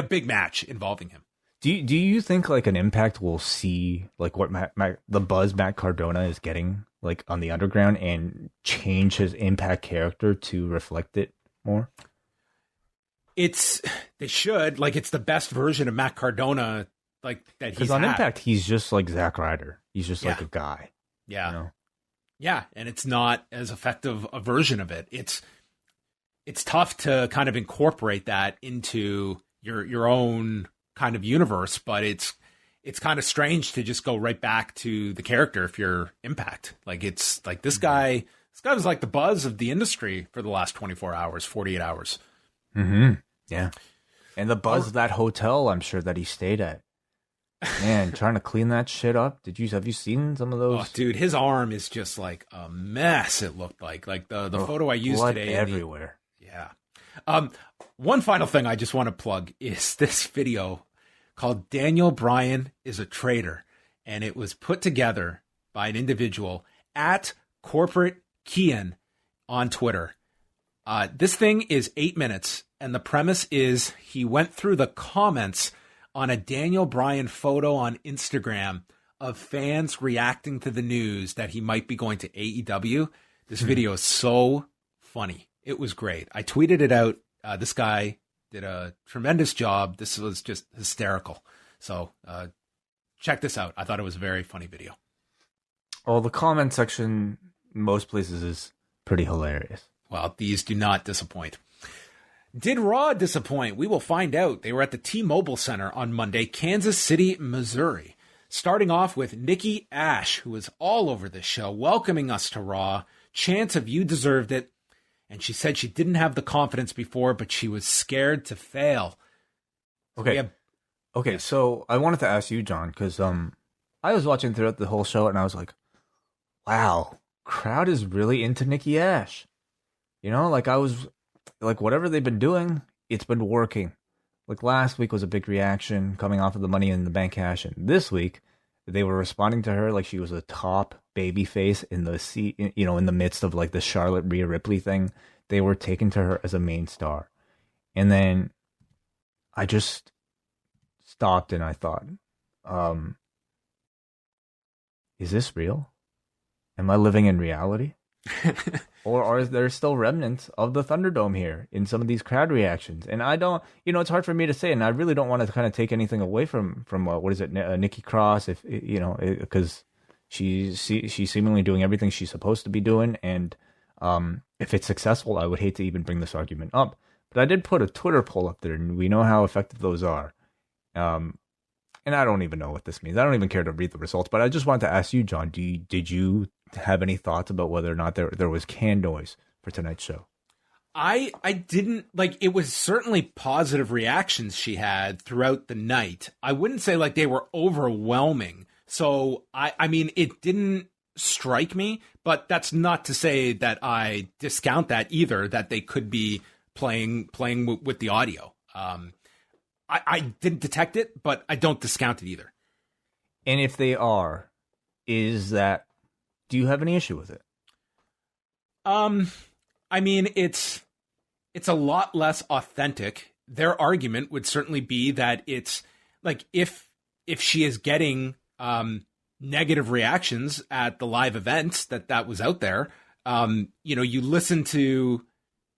big match involving him. Do you think an Impact will see what the buzz Matt Cardona is getting on the underground and change his Impact character to reflect it more? They should. It's the best version of Matt Cardona that he's because on Impact he's just like Zack Ryder. He's just a guy. Yeah. Yeah, and it's not as effective a version of it. It's tough to kind of incorporate that into your own kind of universe, but it's kind of strange to just go right back to the character if you're Impact. This guy was the buzz of the industry for the last 24 hours, 48 hours. Mm-hmm. Yeah. And the buzz of that hotel, I'm sure, that he stayed at. Man, trying to clean that shit up. Have you seen some of those? Oh, dude, his arm is just a mess. It looked like the photo I used blood today. Everywhere. Yeah. One final thing I just want to plug is this video called Daniel Bryan is a Traitor. And it was put together by an individual at Corporate Kian on Twitter. This thing is 8 minutes. And the premise is he went through the comments on a Daniel Bryan photo on Instagram of fans reacting to the news that he might be going to AEW. This video is so funny. It was great. I tweeted it out. This guy did a tremendous job. This was just hysterical. So check this out. I thought it was a very funny video. Oh, the comment section most places is pretty hilarious. Well, these do not disappoint. Did Raw disappoint? We will find out. They were at the T-Mobile Center on Monday, Kansas City, Missouri. Starting off with Nikki A.S.H, who was all over this show, welcoming us to Raw. Chants of "You deserved it." And she said she didn't have the confidence before, but she was scared to fail. Okay. So I wanted to ask you, John, because I was watching throughout the whole show, and I was like, wow, crowd is really into Nikki A.S.H. I was whatever they've been doing, it's been working. Last week was a big reaction coming off of the Money in the Bank cash, and this week they were responding to her like she was a top baby face in the midst of the Charlotte Rhea Ripley thing. They were taken to her as a main star. And then I just stopped and I thought, is this real? Am I living in reality? Or are there still remnants of the Thunderdome here in some of these crowd reactions? And I don't, it's hard for me to say, and I really don't want to kind of take anything away from Nikki Cross, because she's seemingly doing everything she's supposed to be doing, and if it's successful, I would hate to even bring this argument up. But I did put a Twitter poll up there, and we know how effective those are. And I don't even know what this means. I don't even care to read the results. But I just wanted to ask you, John, did you have any thoughts about whether or not there was can noise for tonight's show? I didn't like, it was certainly positive reactions she had throughout the night. I wouldn't say like they were overwhelming. So I mean, it didn't strike me, but that's not to say that I discount that either, that they could be playing with the audio. I didn't detect it, but I don't discount it either. And if they are, do you have any issue with it? I mean, it's a lot less authentic. Their argument would certainly be that it's like if she is getting negative reactions at the live events that was out there, you listen to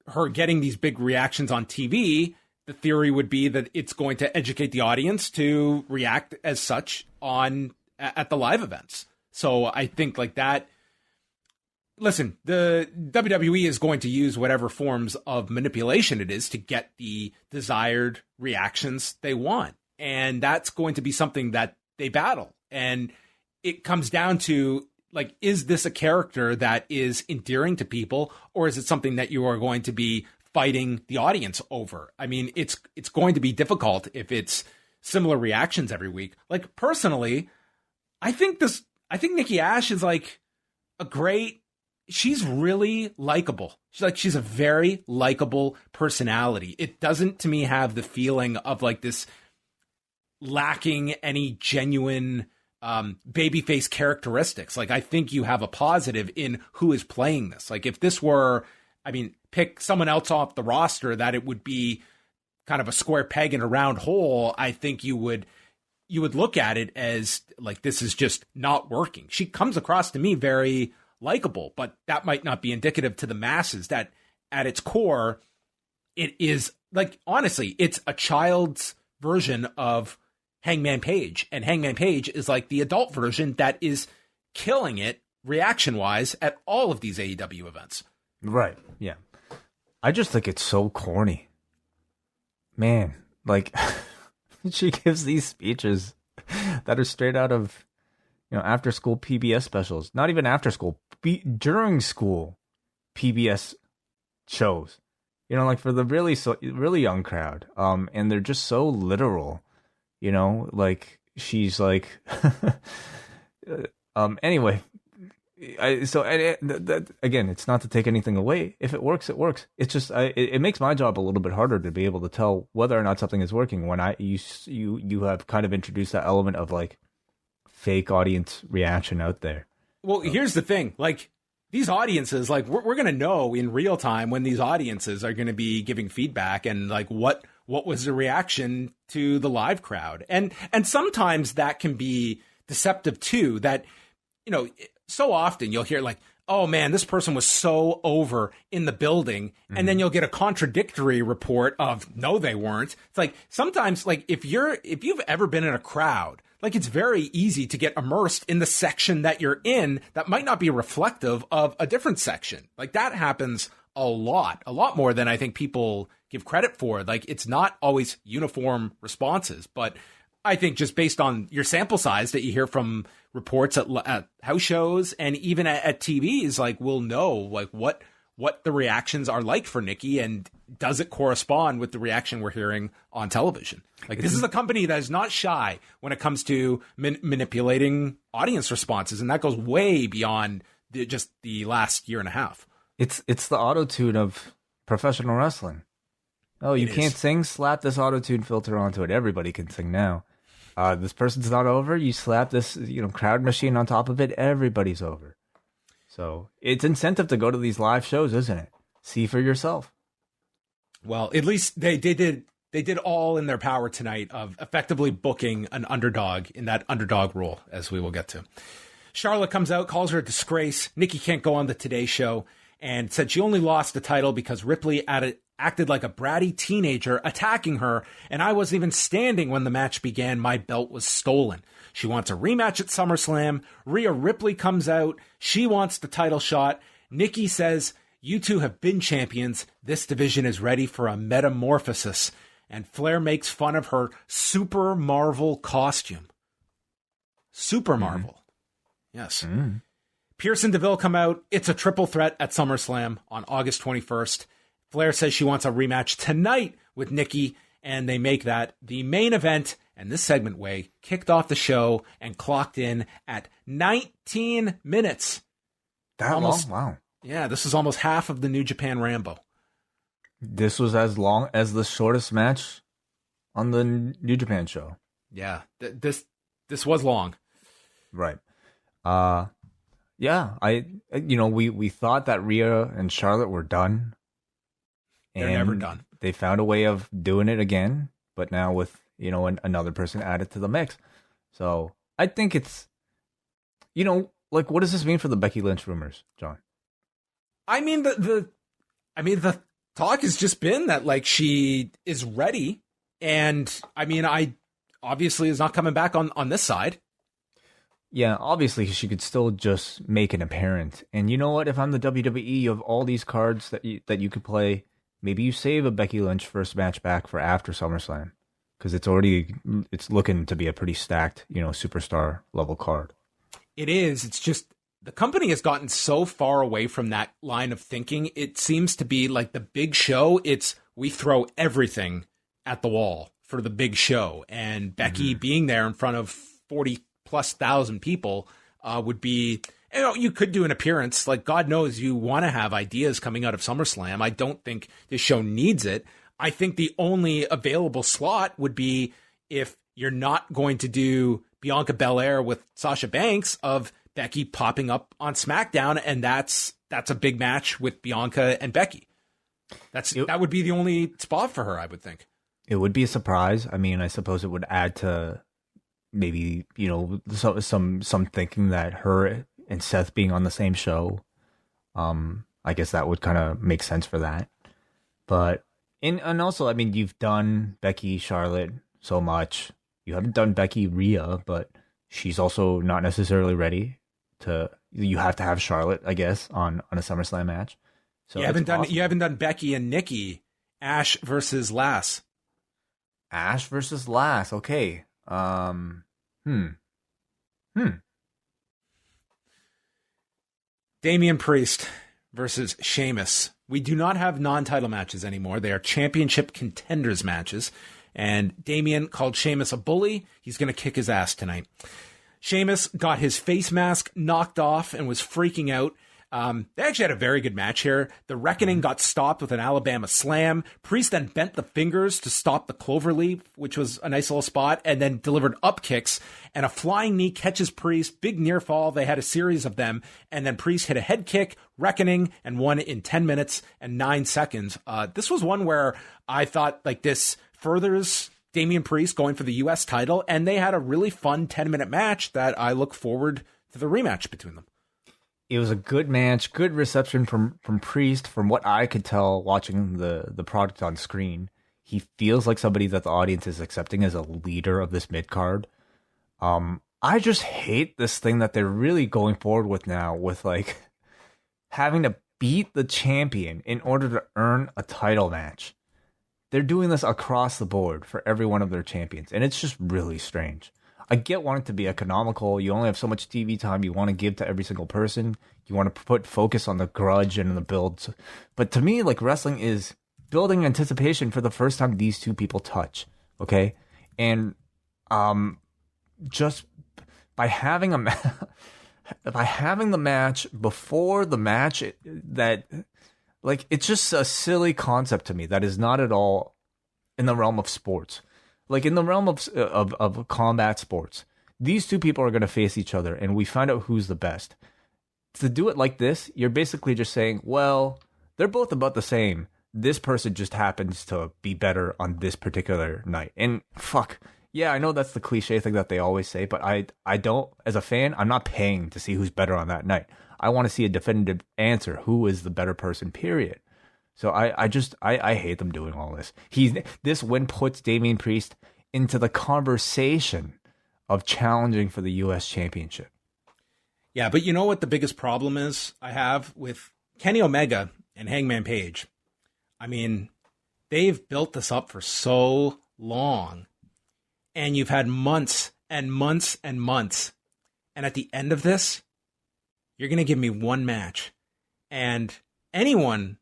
her getting these big reactions on TV. The theory would be that it's going to educate the audience to react as such at the live events. So I think like that. Listen, the WWE is going to use whatever forms of manipulation it is to get the desired reactions they want. And that's going to be something that they battle. And it comes down to, like, is this a character that is endearing to people, or is it something that you are going to be fighting the audience over? I mean, it's going to be difficult if it's similar reactions every week. Like, personally, I think Nikki A.S.H is like she's really likable. She's a very likable personality. It doesn't, to me, have the feeling of like this lacking any genuine babyface characteristics. Like, I think you have a positive in who is playing this. Like, if this were, I mean, pick someone else off the roster that it would be kind of a square peg in a round hole, I think you would look at it as like, this is just not working. She comes across to me very likable, but that might not be indicative to the masses that at its core, it is like, honestly, it's a child's version of Hangman Page, and Hangman Page is like the adult version that is killing it reaction wise at all of these AEW events. Right. Yeah. I just think it's so corny, man. Like, she gives these speeches that are straight out of, after school PBS specials, not even after school, during school PBS shows, like for the really young crowd. And they're just so literal, like she's like, anyway, again, it's not to take anything away. If it works, it works. It's just, it makes my job a little bit harder to be able to tell whether or not something is working when you have kind of introduced that element of like fake audience reaction out there. Well, here's the thing. Like, these audiences, like, we're going to know in real time when these audiences are going to be giving feedback and like what was the reaction to the live crowd. And sometimes that can be deceptive too, that, so often you'll hear like, oh man, this person was so over in the building. And then you'll get a contradictory report of, no, they weren't. It's like, sometimes, like, if you've ever been in a crowd, like, it's very easy to get immersed in the section that you're in that might not be reflective of a different section. Like, that happens a lot more than I think people give credit for. Like, it's not always uniform responses, but I think just based on your sample size that you hear from reports at house shows and even at TVs, like, we'll know like what the reactions are like for Nikki, and does it correspond with the reaction we're hearing on television? Like, this is a company that is not shy when it comes to manipulating audience responses, and that goes way beyond just the last year and a half. It's the auto-tune of professional wrestling. Oh, you can't sing? Slap this auto-tune filter onto it. Everybody can sing now. This person's not over. You slap this, crowd machine on top of it. Everybody's over. So it's incentive to go to these live shows, isn't it? See for yourself. Well, at least they did all in their power tonight of effectively booking an underdog in that underdog role, as we will get to. Charlotte comes out, calls her a disgrace. Nikki can't go on the Today Show, and said she only lost the title because Ripley acted like a bratty teenager attacking her, and I wasn't even standing when the match began. My belt was stolen. She wants a rematch at SummerSlam. Rhea Ripley comes out. She wants the title shot. Nikki says, you two have been champions. This division is ready for a metamorphosis. And Flair makes fun of her Super Marvel costume. Super Marvel. Yes. Pierce and DeVille come out. It's a triple threat at SummerSlam on August 21st. Flair says she wants a rematch tonight with Nikki, and they make that the main event. And this segment, Way, kicked off the show and clocked in at 19 minutes. That long? Wow. Yeah, this is almost half of the New Japan Rambo. This was as long as the shortest match on the New Japan show. Yeah, this was long. Right. Yeah, we thought that Rhea and Charlotte were done. They're never done. They found a way of doing it again, but now with, another person added to the mix. So I think it's, what does this mean for the Becky Lynch rumors, John? I mean, the talk has just been that she is ready, and I obviously is not coming back on this side. Yeah, obviously she could still just make an appearance. And you know what? If I'm the WWE, you have all these cards that you could play. Maybe you save a Becky Lynch first match back for after SummerSlam, because it's looking to be a pretty stacked, superstar level card. It is. It's just the company has gotten so far away from that line of thinking. It seems to be like the big show. It's we throw everything at the wall for the big show, and Becky being there in front of 40,000+ people would be. You could do an appearance. God knows you want to have ideas coming out of SummerSlam. I don't think this show needs it. I think the only available slot would be if you're not going to do Bianca Belair with Sasha Banks, of Becky popping up on SmackDown, and that's a big match with Bianca and Becky. That would be the only spot for her, I would think. It would be a surprise. I mean, I suppose it would add to maybe, some thinking that her and Seth being on the same show. I guess that would kind of make sense for that. But and also, you've done Becky Charlotte so much. You haven't done Becky Rhea, but she's also not necessarily ready to. You have to have Charlotte, I guess, on a SummerSlam match. So you haven't done Becky and Nikki, Ash versus Lass. Ash versus Lass. Okay. Damian Priest versus Sheamus. We do not have non-title matches anymore. They are championship contenders matches. And Damian called Sheamus a bully. He's going to kick his ass tonight. Sheamus got his face mask knocked off and was freaking out. They actually had a very good match here. The Reckoning got stopped with an Alabama slam. Priest then bent the fingers to stop the cloverleaf, which was a nice little spot, and then delivered up kicks, and a flying knee catches Priest. Big near fall. They had a series of them, and then Priest hit a head kick, Reckoning, and won in 10 minutes and 9 seconds. This was one where I thought this furthers Damian Priest going for the U.S. title, and they had a really fun 10-minute match that I look forward to the rematch between them. It was a good match, good reception from Priest. From what I could tell watching the product on screen, he feels like somebody that the audience is accepting as a leader of this mid-card. I just hate this thing that they're really going forward with now, with having to beat the champion in order to earn a title match. They're doing this across the board for every one of their champions, and it's just really strange. I get wanting to be economical. You only have so much TV time you want to give to every single person. You want to put focus on the grudge and the builds. But to me, wrestling is building anticipation for the first time these two people touch. Okay? And just by having by having the match before the match, it's just a silly concept to me that is not at all in the realm of sports. In the realm of combat sports, these two people are going to face each other, and we find out who's the best. To do it like this, you're basically just saying, well, they're both about the same. This person just happens to be better on this particular night. And fuck, yeah, I know that's the cliche thing that they always say, but I don't, as a fan, I'm not paying to see who's better on that night. I want to see a definitive answer. Who is the better person, period. So I hate them doing all this. This win puts Damian Priest into the conversation of challenging for the U.S. Championship. Yeah, but you know what the biggest problem is I have with Kenny Omega and Hangman Page? They've built this up for so long, and you've had months and months and months, and at the end of this, you're going to give me one match, and anyone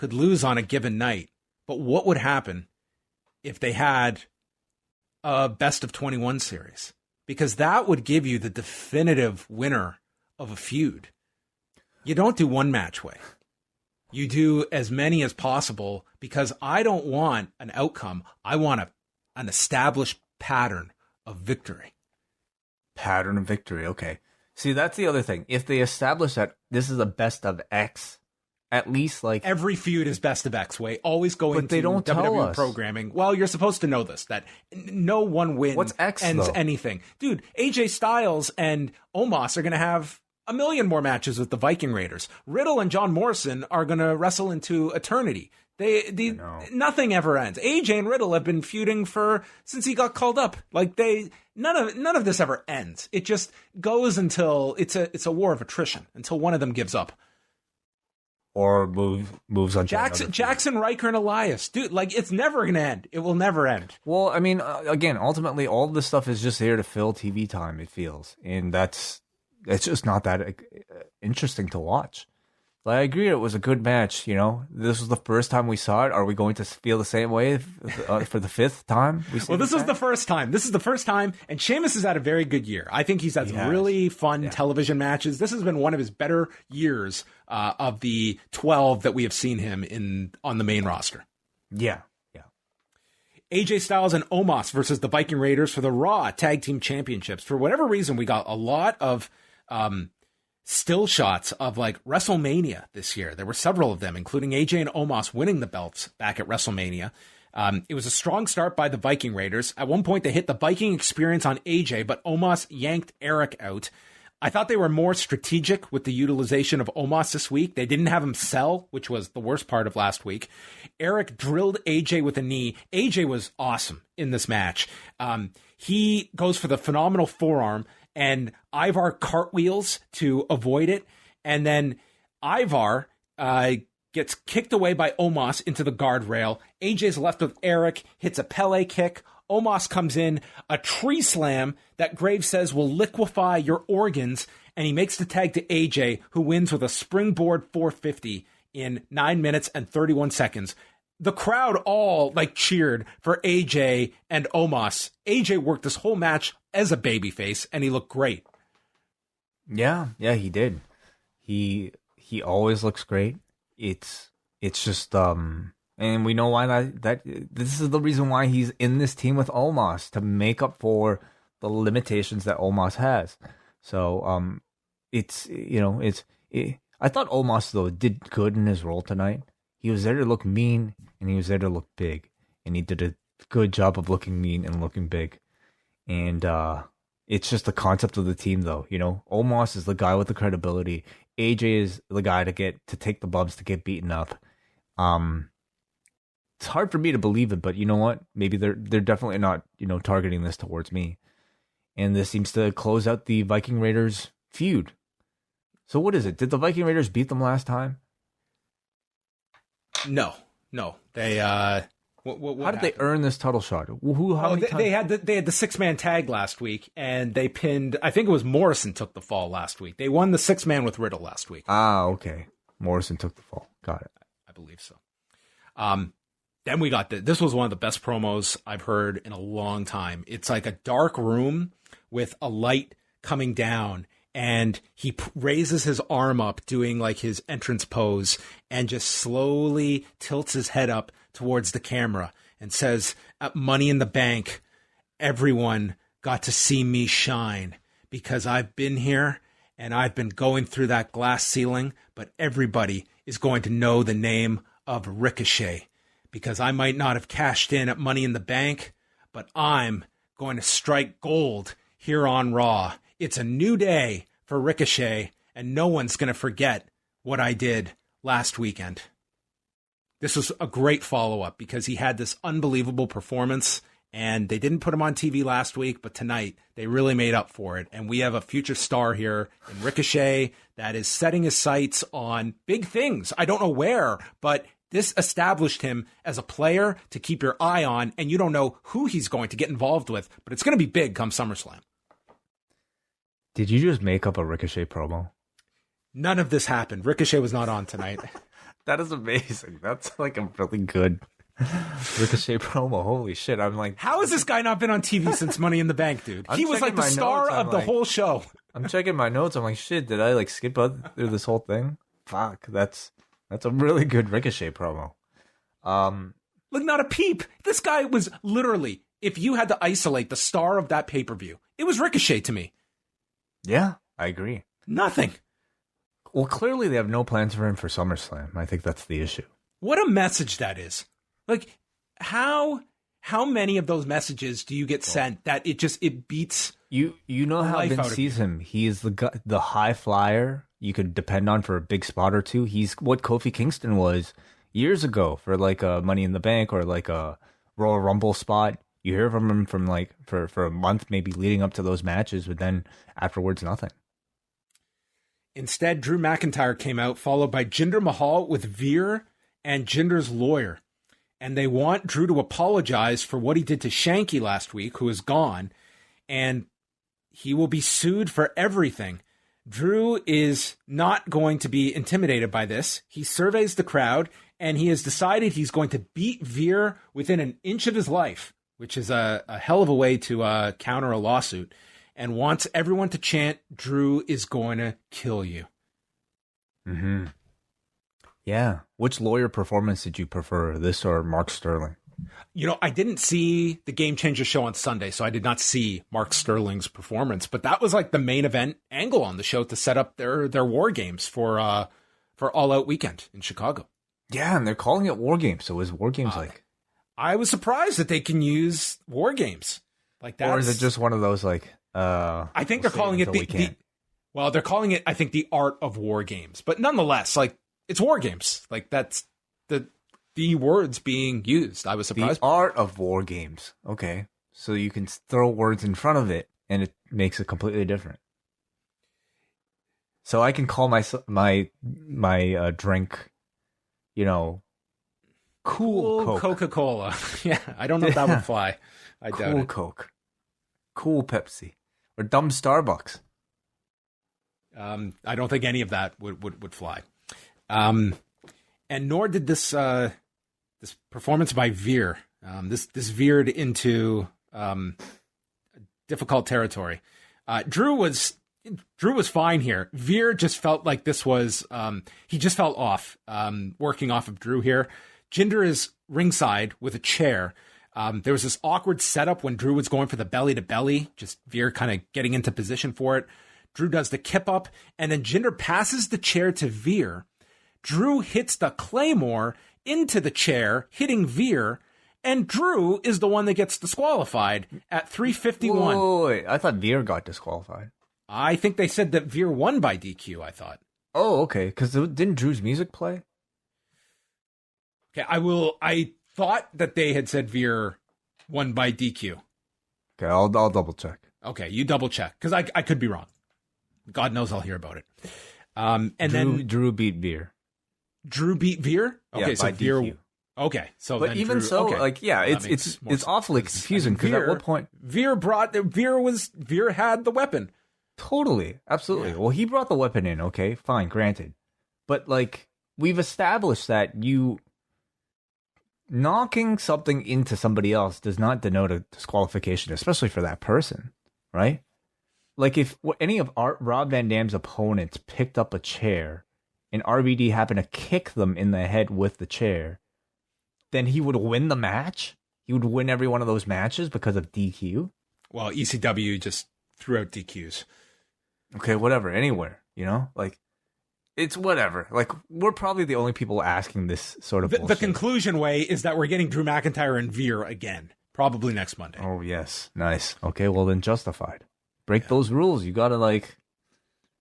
could lose on a given night. But what would happen if they had a best of 21 series? Because that would give you the definitive winner of a feud. You don't do one match way. You do as many as possible, because I don't want an outcome. I want an established pattern of victory. Pattern of victory, okay. See, that's the other thing. If they establish that this is a best of X, at least like every feud is best of X way. Always go into they don't tell WWE us. programming. Well, you're supposed to know this, that no one win What's X, ends though? anything. Dude, AJ Styles and Omos are going to have a million more matches with the Viking Raiders. Riddle and John Morrison are going to wrestle into eternity. Nothing ever ends. AJ and Riddle have been feuding since he got called up. Like none of this ever ends. It just goes until it's a war of attrition, until one of them gives up. Or moves on. Jackson, Riker, and Elias. Dude, like, it's never going to end. It will never end. Well, I mean, again, ultimately, all this stuff is just there to fill TV time, it feels. And it's just not that interesting to watch. Like, I agree, it was a good match, you know. This was the first time we saw it. Are we going to feel the same way for the fifth time? Well, this was the first time. This is the first time, and Sheamus has had a very good year. I think he's had really fun television matches. This has been one of his better years of the 12 that we have seen him on the main roster. Yeah. AJ Styles and Omos versus the Viking Raiders for the Raw Tag Team Championships. For whatever reason, we got a lot of still shots of like WrestleMania this year. There were several of them, including AJ and Omos winning the belts back at WrestleMania. It was a strong start by the Viking Raiders. At one point, they hit the Viking experience on AJ, but Omos yanked Eric out. I thought they were more strategic with the utilization of Omos this week. They didn't have him sell, which was the worst part of last week. Eric drilled AJ with a knee. AJ was awesome in this match. He goes for the phenomenal forearm, and Ivar cartwheels to avoid it. And then Ivar gets kicked away by Omos into the guardrail. AJ's left with Eric, hits a Pele kick. Omos comes in, a tree slam that Graves says will liquefy your organs, and he makes the tag to AJ, who wins with a springboard 450 in 9 minutes and 31 seconds. The crowd all cheered for AJ and Omos. AJ worked this whole match as a babyface, and he looked great. Yeah, he did. He always looks great. It's just and we know why that this is the reason why he's in this team with Omos, to make up for the limitations that Omos has. So I thought Omos though did good in his role tonight. He was there to look mean, and he was there to look big, and he did a good job of looking mean and looking big. And it's just the concept of the team, though. You know, Omos is the guy with the credibility. AJ is the guy to take the bumps, to get beaten up. It's hard for me to believe it, but you know what? Maybe they're definitely not, targeting this towards me. And this seems to close out the Viking Raiders feud. So what is it? Did the Viking Raiders beat them last time? No. They how did they earn this title shot? They had the 6-man tag last week, and they pinned. I think it was Morrison took the fall last week. They won the 6-man with Riddle last week. Ah, okay. Morrison took the fall. Got it. I believe so. Then we got this was one of the best promos I've heard in a long time. It's like a dark room with a light coming down, and he raises his arm up doing like his entrance pose and just slowly tilts his head up towards the camera and says, at Money in the Bank, everyone got to see me shine because I've been here and I've been going through that glass ceiling, but everybody is going to know the name of Ricochet because I might not have cashed in at Money in the Bank, but I'm going to strike gold here on Raw. It's a new day for Ricochet, and no one's going to forget what I did last weekend. This was a great follow-up because he had this unbelievable performance, and they didn't put him on TV last week, but tonight they really made up for it. And we have a future star here in Ricochet that is setting his sights on big things. I don't know where, but this established him as a player to keep your eye on, and you don't know who he's going to get involved with, but it's going to be big come SummerSlam. Did you just make up a Ricochet promo? None of this happened. Ricochet was not on tonight. That is amazing. That's like a really good Ricochet promo. Holy shit. I'm like, how has this guy not been on TV since Money in the Bank, dude? He was like the star of the whole show. I'm checking my notes. I'm like, shit, did I like skip through this whole thing? Fuck, that's a really good Ricochet promo. Look, not a peep. This guy was literally, if you had to isolate the star of that pay-per-view, it was Ricochet to me. Yeah, I agree. Nothing. Well, clearly they have no plans for him for SummerSlam. I think that's the issue. What a message that is. Like, how many of those messages do you get sent that it beats you know how Vince sees him? He is the high flyer you could depend on for a big spot or two. He's what Kofi Kingston was years ago for like a Money in the Bank or like a Royal Rumble spot. You hear from him from like for a month maybe leading up to those matches, but then afterwards nothing. Instead, Drew McIntyre came out, followed by Jinder Mahal with Veer and Jinder's lawyer. And they want Drew to apologize for what he did to Shanky last week, who is gone. And he will be sued for everything. Drew is not going to be intimidated by this. He surveys the crowd, and he has decided he's going to beat Veer within an inch of his life, which is a hell of a way to counter a lawsuit. And wants everyone to chant, Drew is going to kill you. Mm-hmm. Yeah. Which lawyer performance did you prefer, this or Mark Sterling? You know, I didn't see the Game Changer show on Sunday, so I did not see Mark Sterling's performance. But that was like the main event angle on the show to set up their War Games for All Out Weekend in Chicago. Yeah, and they're calling it War Games. So is War Games like... I was surprised that they can use War Games like that. Or is it just one of those like... I think they're calling it they're calling it, I think, the art of War Games. But nonetheless, like, it's War Games. Like, that's the words being used. I was surprised. The art of War Games. Okay. So you can throw words in front of it, and it makes it completely different. So I can call my drink, you know, Cool Coke. Coca-Cola. Yeah, I don't know if that would fly. I doubt it. Cool Coke. Cool Pepsi. Or dumb Starbucks. I don't think any of that would fly. And nor did this performance by Veer. This veered into difficult territory. Drew was fine here. Veer just felt like this was he just felt off. Working off of Drew here. Jinder is ringside with a chair. There was this awkward setup when Drew was going for the belly to belly, just Veer kind of getting into position for it. Drew does the kip up, and then Jinder passes the chair to Veer. Drew hits the Claymore into the chair, hitting Veer, and Drew is the one that gets disqualified at 3:51. Wait. I thought Veer got disqualified. I think they said that Veer won by DQ, I thought. Oh, okay, because didn't Drew's music play? Okay, I thought that they had said Veer won by DQ. Okay, I'll double check. Okay, you double check, because I could be wrong. God knows I'll hear about it. And Drew beat Veer. Drew beat Veer? Okay, yeah, so Veer. DQ. Okay, so but then even Drew, so, okay. like, yeah, it's awfully confusing because at what point Veer had the weapon. Totally, absolutely. Yeah. Well, he brought the weapon in. Okay, fine, granted, but like we've established that you knocking something into somebody else does not denote a disqualification, especially for that person, right? Like if any of Rob Van Dam's opponents picked up a chair and RVD happened to kick them in the head with the chair, then he would win the match? He would win every one of those matches because of DQ? Well, ECW just threw out DQs. Okay, whatever, anywhere, you know? Like, it's whatever. Like, we're probably the only people asking this sort of bullshit. The conclusion way is that we're getting Drew McIntyre and Veer again, probably next Monday. Oh, yes. Nice. Okay, well then justified. Break those rules. You gotta, like,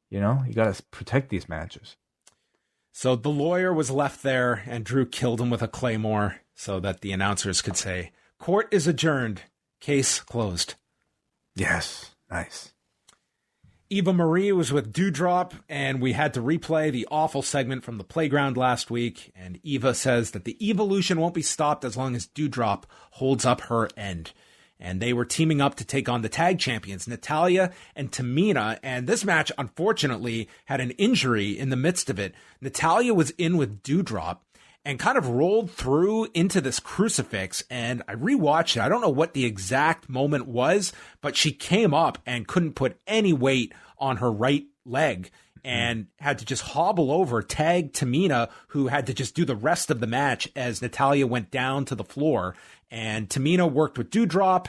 you know, you gotta protect these matches. So the lawyer was left there, and Drew killed him with a claymore so that the announcers could say, "Court is adjourned. Case closed." Yes. Nice. Eva Marie was with Doudrop, and we had to replay the awful segment from the playground last week. And Eva says that the evolution won't be stopped as long as Doudrop holds up her end. and they were teaming up to take on the tag champions, Natalya and Tamina. And this match, unfortunately, had an injury in the midst of it. Natalya was in with Doudrop and kind of rolled through into this crucifix. And I rewatched it. I don't know what the exact moment was, but she came up and couldn't put any weight on her right leg and had to just hobble over, tag Tamina, who had to just do the rest of the match as Natalya went down to the floor. And Tamina worked with Doudrop.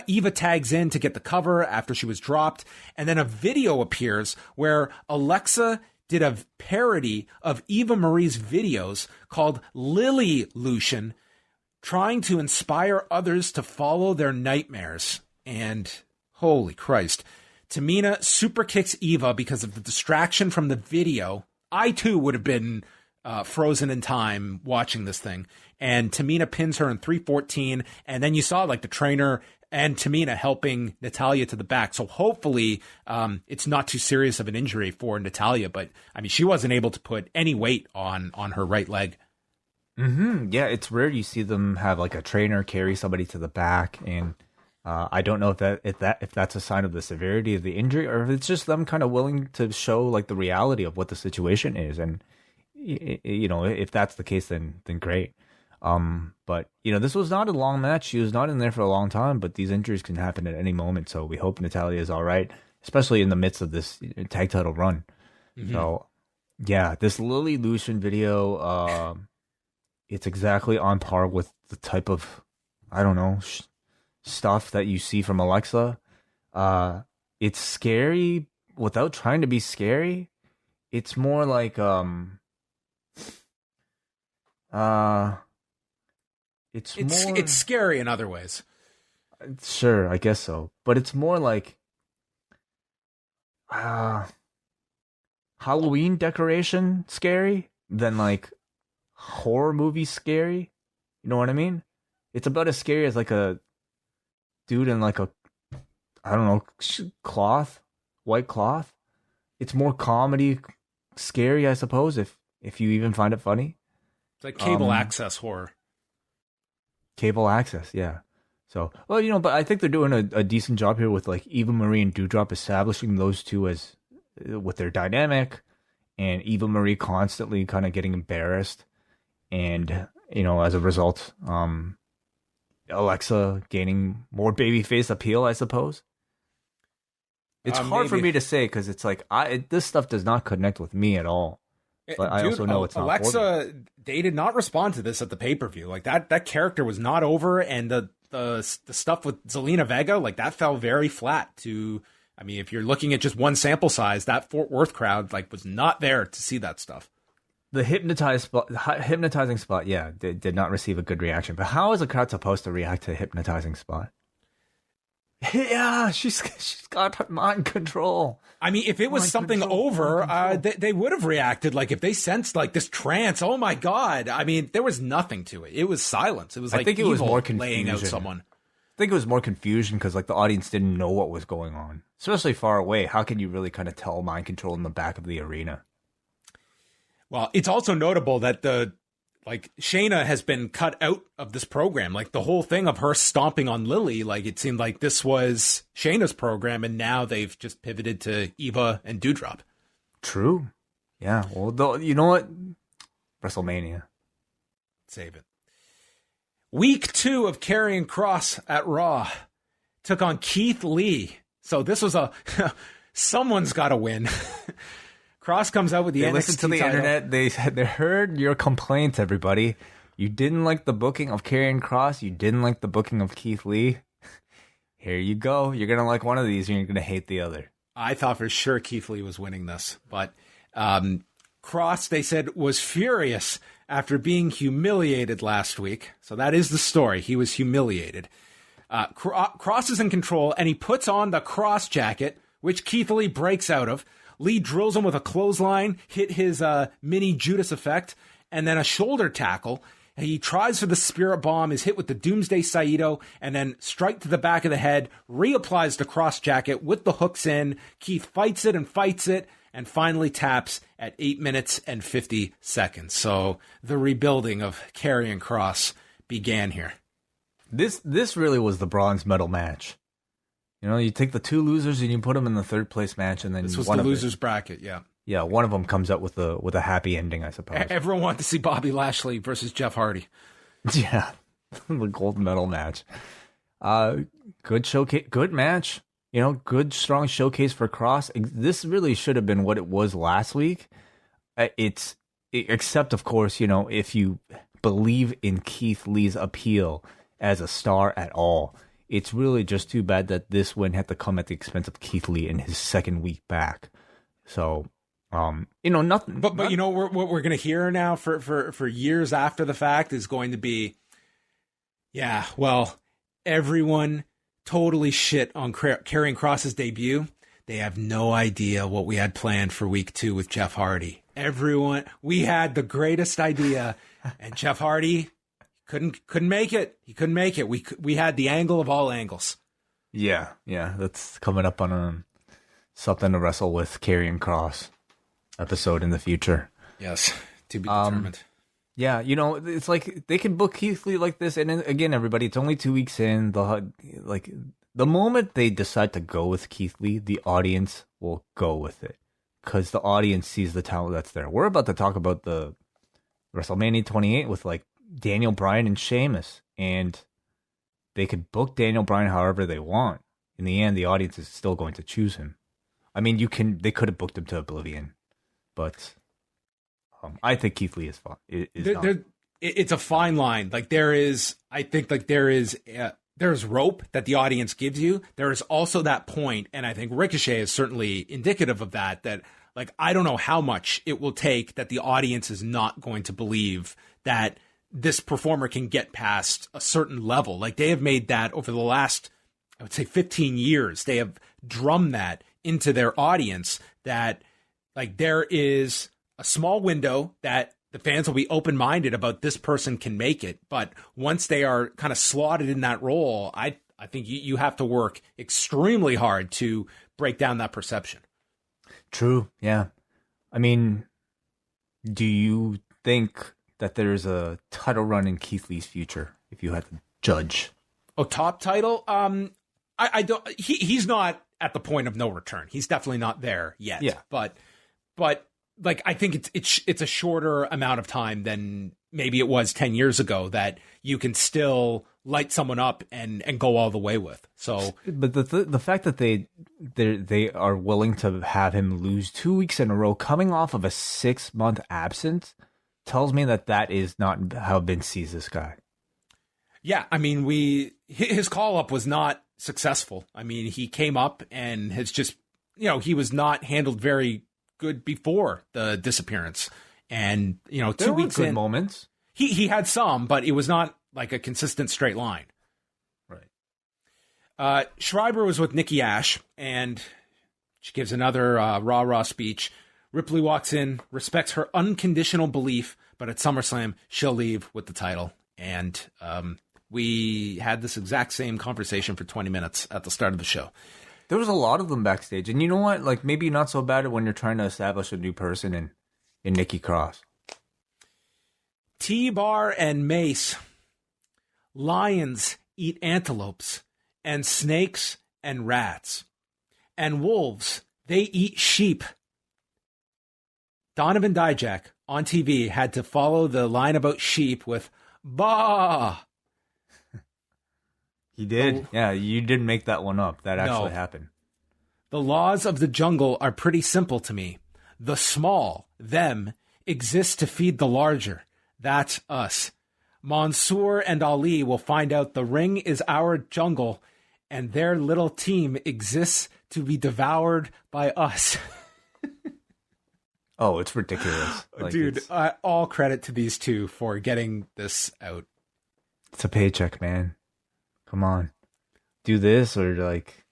Eva tags in to get the cover after she was dropped. And then a video appears where Alexa did a parody of Eva Marie's videos called Lily Lucian, trying to inspire others to follow their nightmares. And holy Christ, Tamina super kicks Eva because of the distraction from the video. I too would have been frozen in time watching this thing. And Tamina pins her in 314. And then you saw like the trainer and Tamina helping Natalya to the back. So hopefully it's not too serious of an injury for Natalya. But I mean, she wasn't able to put any weight on her right leg. Mm-hmm. Yeah, it's rare you see them have like a trainer carry somebody to the back. And I don't know if that's a sign of the severity of the injury or if it's just them kind of willing to show like the reality of what the situation is. And, you know, if that's the case, then great. But you know, this was not a long match. She was not in there for a long time, but these injuries can happen at any moment. So we hope Natalya is all right, especially in the midst of this tag title run. Mm-hmm. So yeah, this Lily Lucian video, it's exactly on par with the type of, I don't know, stuff that you see from Alexa. It's scary without trying to be scary. It's more like, it's scary in other ways. Sure, I guess so. But it's more like Halloween decoration scary than like horror movie scary. You know what I mean? It's about as scary as like a dude in like a, I don't know, white cloth. It's more comedy scary, I suppose, if you even find it funny. It's like cable access horror. Cable access, yeah. So, well, you know, but I think they're doing a decent job here with like Eva Marie and Doudrop, establishing those two as with their dynamic, and Eva Marie constantly kind of getting embarrassed, and you know, as a result, Alexa gaining more babyface appeal, I suppose. It's hard for me to say because it's like this stuff does not connect with me at all. But I also know it's not Alexa. They did not respond to this at the pay-per-view. Like that character was not over, and the stuff with Zelina Vega, like that fell very flat. I mean, if you're looking at just one sample size, that Fort Worth crowd like was not there to see that stuff. The hypnotizing spot, yeah, did not receive a good reaction. But how is a crowd supposed to react to a hypnotizing spot? Yeah, she's got mind control. I mean, if it was something over, they would have reacted. Like if they sensed like this trance, oh my God. I mean, there was nothing to it. It was silence. It was like evil was more confusion. laying out someone. I think it was more confusion because like the audience didn't know what was going on, especially far away. How can you really kind of tell mind control in the back of the arena? Well, it's also notable that Shayna has been cut out of this program. Like the whole thing of her stomping on Lily, like it seemed like this was Shayna's program, and now they've just pivoted to Eva and Doudrop. True. Yeah. Well, you know what? WrestleMania. Save it. Week 2 of Karrion Kross at Raw took on Keith Lee. So this was someone's got to win. Kross comes out with the NXT listened to the title. Internet. They heard your complaints, everybody. You didn't like the booking of Karrion Kross. You didn't like the booking of Keith Lee. Here you go. You're going to like one of these and you're going to hate the other. I thought for sure Keith Lee was winning this. But Kross, they said, was furious after being humiliated last week. So that is the story. He was humiliated. Kross is in control, and he puts on the Kross jacket, which Keith Lee breaks out of. Lee drills him with a clothesline, hit his mini Judas effect, and then a shoulder tackle. He tries for the Spirit Bomb, is hit with the Doomsday Saito, and then strike to the back of the head, reapplies the Kross jacket with the hooks in. Keith fights it, and finally taps at 8 minutes and 50 seconds. So the rebuilding of Karrion Kross began here. This really was the bronze medal match. You know, you take the two losers and you put them in the third place match, and then this was the losers bracket. Yeah. Yeah, one of them comes out with a happy ending, I suppose. Everyone wanted to see Bobby Lashley versus Jeff Hardy. Yeah, the gold medal match. Good showcase, good match. You know, good strong showcase for Kross. This really should have been what it was last week. Except of course, you know, if you believe in Keith Lee's appeal as a star at all, it's really just too bad that this win had to come at the expense of Keith Lee in his second week back. So. You know, nothing. But you know, what we're going to hear now for years after the fact is going to be, yeah, well, everyone totally shit on Karrion Kross's debut. They have no idea what we had planned for week 2 with Jeff Hardy. We had the greatest idea, and Jeff Hardy couldn't make it. He couldn't make it. We had the angle of all angles. Yeah, that's coming up on something to wrestle with Karrion Kross episode in the future. Yes, to be determined. Yeah, you know, it's like they can book Keith Lee like this, and then, again, everybody, it's only 2 weeks in. The moment they decide to go with Keith Lee, the audience will go with it because the audience sees the talent that's there. We're about to talk about the WrestleMania 28 with like Daniel Bryan and Sheamus, and they could book Daniel Bryan however they want. In the end, the audience is still going to choose him. I mean, they could have booked him to oblivion. But I think Keith Lee is fine. It's a fine line. Like there's rope that the audience gives you. There is also that point, and I think Ricochet is certainly indicative of that. That like I don't know how much it will take that the audience is not going to believe that this performer can get past a certain level. Like they have made that over the last, I would say, 15 years. They have drummed that into their audience that. Like there is a small window that the fans will be open-minded about this person can make it. But once they are kind of slotted in that role, I think you have to work extremely hard to break down that perception. True. Yeah. I mean, do you think that there's a title run in Keith Lee's future if you had to judge? Oh, top title? I don't, he's not at the point of no return. He's definitely not there yet. Yeah. But like I think it's a shorter amount of time than maybe it was 10 years ago that you can still light someone up and go all the way with. So, but the fact that they are willing to have him lose 2 weeks in a row, coming off of a 6-month absence, tells me that is not how Vince sees this guy. Yeah, I mean, his call up was not successful. I mean, he came up and has just, you know, he was not handled very good before the disappearance, and you know, 2 weeks in, moments. He had some, but it was not like a consistent straight line. Right. Schreiber was with Nikki A.S.H, and she gives another rah-rah speech. Ripley walks in, respects her unconditional belief, but at SummerSlam she'll leave with the title. And we had this exact same conversation for 20 minutes at the start of the show. There was a lot of them backstage. And you know what? Like, maybe not so bad when you're trying to establish a new person in Nikki Cross. T-Bar and Mace. Lions eat antelopes, and snakes and rats. And wolves, they eat sheep. Donovan Dijak on TV had to follow the line about sheep with, bah! He did. Yeah, you didn't make that one up. That actually happened. The laws of the jungle are pretty simple to me. The small, them, exist to feed the larger. That's us. Mansoor and Ali will find out the ring is our jungle, and their little team exists to be devoured by us. Oh, it's ridiculous. Like, dude, all credit to these two for getting this out. It's a paycheck, man. Come on. Do this or like...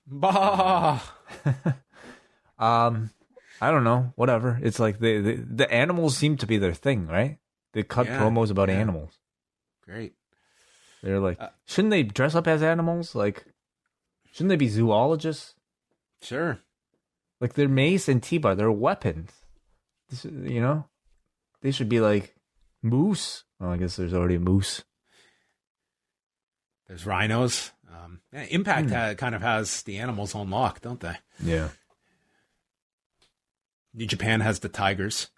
Bah! I don't know. Whatever. It's like the animals seem to be their thing, right? They cut promos about animals. Great. They're like, shouldn't they dress up as animals? Like, shouldn't they be zoologists? Sure. Like, they're Mace and T-Bar. They're weapons. You know? They should be like moose. Oh, I guess there's already a moose. There's rhinos. Impact kind of has the animals on lock, don't they? Yeah. New Japan has the tigers.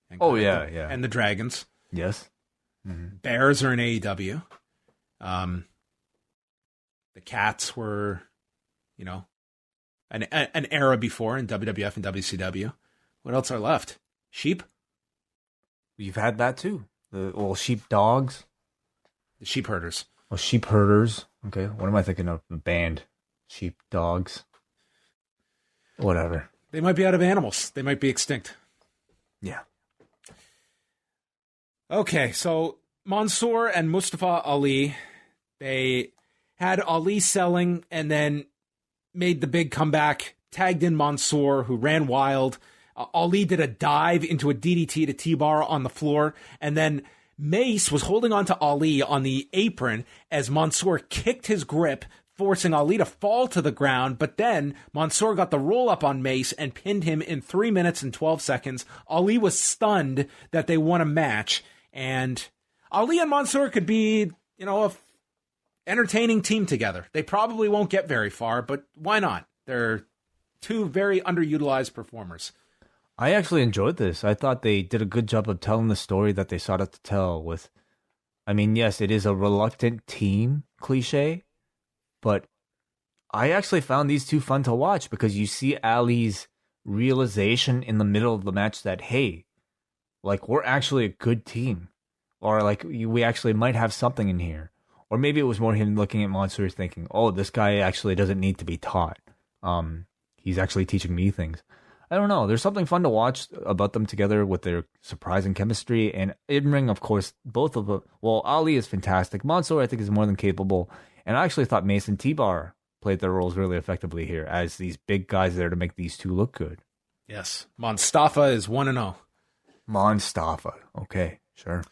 And the dragons. Yes. Bears are in AEW. The cats were, an era before in WWF and WCW. What else are left? Sheep? You've had that too. Sheep dogs. The sheep herders. Oh, sheep herders. Okay, what am I thinking of? The band. Sheep dogs. Whatever. They might be out of animals. They might be extinct. Yeah. Okay, so Mansoor and Mustafa Ali, they had Ali selling and then made the big comeback, tagged in Mansoor, who ran wild. Ali did a dive into a DDT to T-bar on the floor, and then Mace was holding on to Ali on the apron as Mansoor kicked his grip, forcing Ali to fall to the ground, but then Mansoor got the roll-up on Mace and pinned him in 3 minutes and 12 seconds. Ali was stunned that they won a match, and Ali and Mansoor could be, a entertaining team together. They probably won't get very far, but why not? They're two very underutilized performers. I actually enjoyed this. I thought they did a good job of telling the story that they sought out to tell with, yes, it is a reluctant team cliche, but I actually found these two fun to watch because you see Ali's realization in the middle of the match that, hey, we're actually a good team, or we actually might have something in here. Or maybe it was more him looking at Mansoor thinking, oh, this guy actually doesn't need to be taught. He's actually teaching me things. I don't know. There's something fun to watch about them together with their surprising chemistry. And in-ring, of course, both of them. Well, Ali is fantastic. Mansoor, I think, is more than capable. And I actually thought Mace and T-Bar played their roles really effectively here as these big guys there to make these two look good. Yes. Mustafa is 1-0. Mustafa. Okay, sure.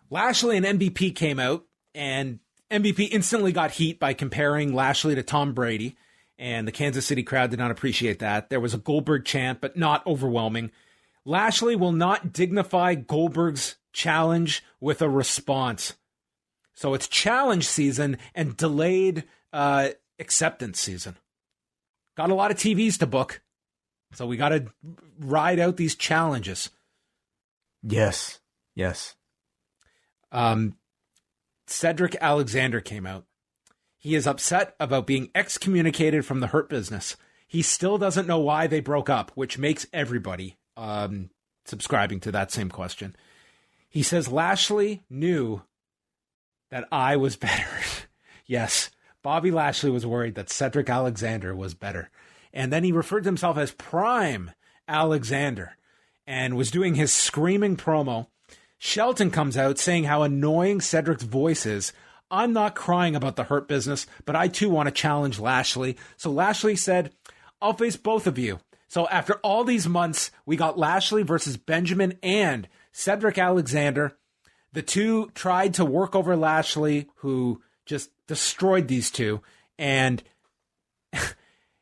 Lashley and MVP came out, and MVP instantly got heat by comparing Lashley to Tom Brady. And the Kansas City crowd did not appreciate that. There was a Goldberg chant, but not overwhelming. Lashley will not dignify Goldberg's challenge with a response. So it's challenge season and delayed acceptance season. Got a lot of TVs to book. So we got to ride out these challenges. Yes. Cedric Alexander came out. He is upset about being excommunicated from the Hurt Business. He still doesn't know why they broke up, which makes everybody subscribing to that same question. He says Lashley knew that I was better. Yes, Bobby Lashley was worried that Cedric Alexander was better. And then he referred to himself as Prime Alexander and was doing his screaming promo. Shelton comes out saying how annoying Cedric's voice is. I'm not crying about the Hurt Business, but I too want to challenge Lashley. So Lashley said, I'll face both of you. So after all these months, we got Lashley versus Benjamin and Cedric Alexander. The two tried to work over Lashley, who just destroyed these two, and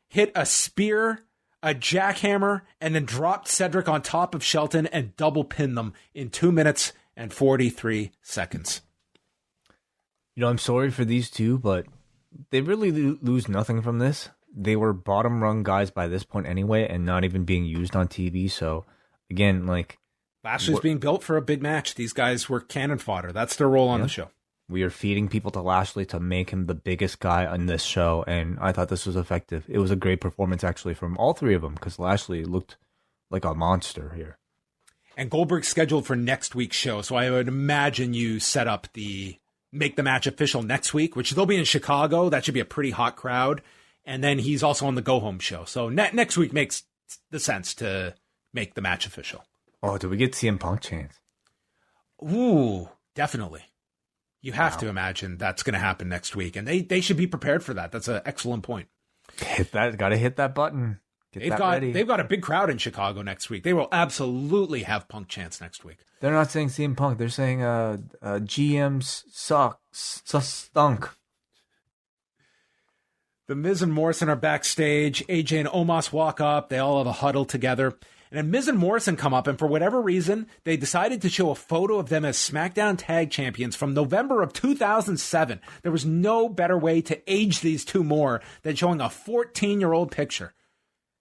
hit a spear, a jackhammer, and then dropped Cedric on top of Shelton and double pinned them in 2 minutes and 43 seconds. I'm sorry for these two, but they really lose nothing from this. They were bottom rung guys by this point anyway, and not even being used on TV. So, again, Lashley's being built for a big match. These guys were cannon fodder. That's their role on the show. We are feeding people to Lashley to make him the biggest guy on this show, and I thought this was effective. It was a great performance, actually, from all three of them, because Lashley looked like a monster here. And Goldberg's scheduled for next week's show, so I would imagine you set up make the match official next week, which they'll be in Chicago. That should be a pretty hot crowd. And then he's also on the go-home show. So next week makes the sense to make the match official. Oh, do we get CM Punk chance? Ooh, definitely. You have to imagine that's going to happen next week. And they should be prepared for that. That's an excellent point. Got to hit that button. They've got a big crowd in Chicago next week. They will absolutely have Punk chance next week. They're not saying CM Punk. They're saying GMs stunk. The Miz and Morrison are backstage. AJ and Omos walk up. They all have a huddle together. And then Miz and Morrison come up, and for whatever reason, they decided to show a photo of them as SmackDown Tag Champions from November of 2007. There was no better way to age these two more than showing a 14-year-old picture.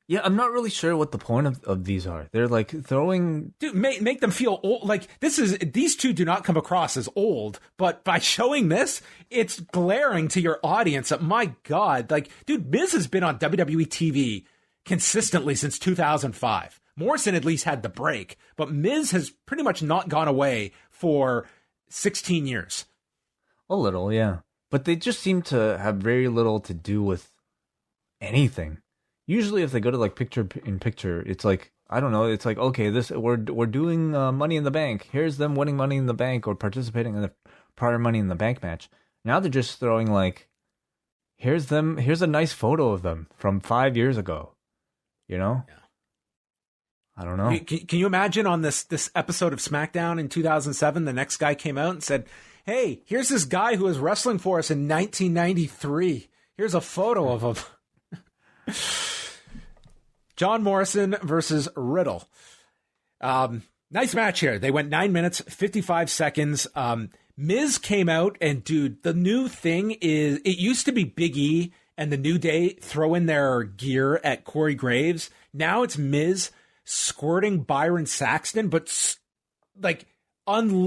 Yeah, I'm not really sure what the point of these are. They're like throwing... Dude, make them feel old. Like, these two do not come across as old, but by showing this, it's glaring to your audience that, my God, like, dude, Miz has been on WWE TV consistently since 2005. Morrison at least had the break, but Miz has pretty much not gone away for 16 years. A little, yeah. But they just seem to have very little to do with anything. Usually if they go to like picture in picture, it's like, I don't know, it's like, okay, we're doing Money in the Bank. Here's them winning Money in the Bank or participating in the prior Money in the Bank match. Now they're just throwing like, here's a nice photo of them from 5 years ago. You know? Yeah. I don't know. Can you imagine on this episode of SmackDown in 2007, the next guy came out and said, hey, here's this guy who was wrestling for us in 1993. Here's a photo of him. John Morrison versus Riddle. Nice match here. They went 9 minutes, 55 seconds. Miz came out, and dude, the new thing is, it used to be Big E and the New Day throw in their gear at Corey Graves. Now it's Miz squirting Byron Saxton, but like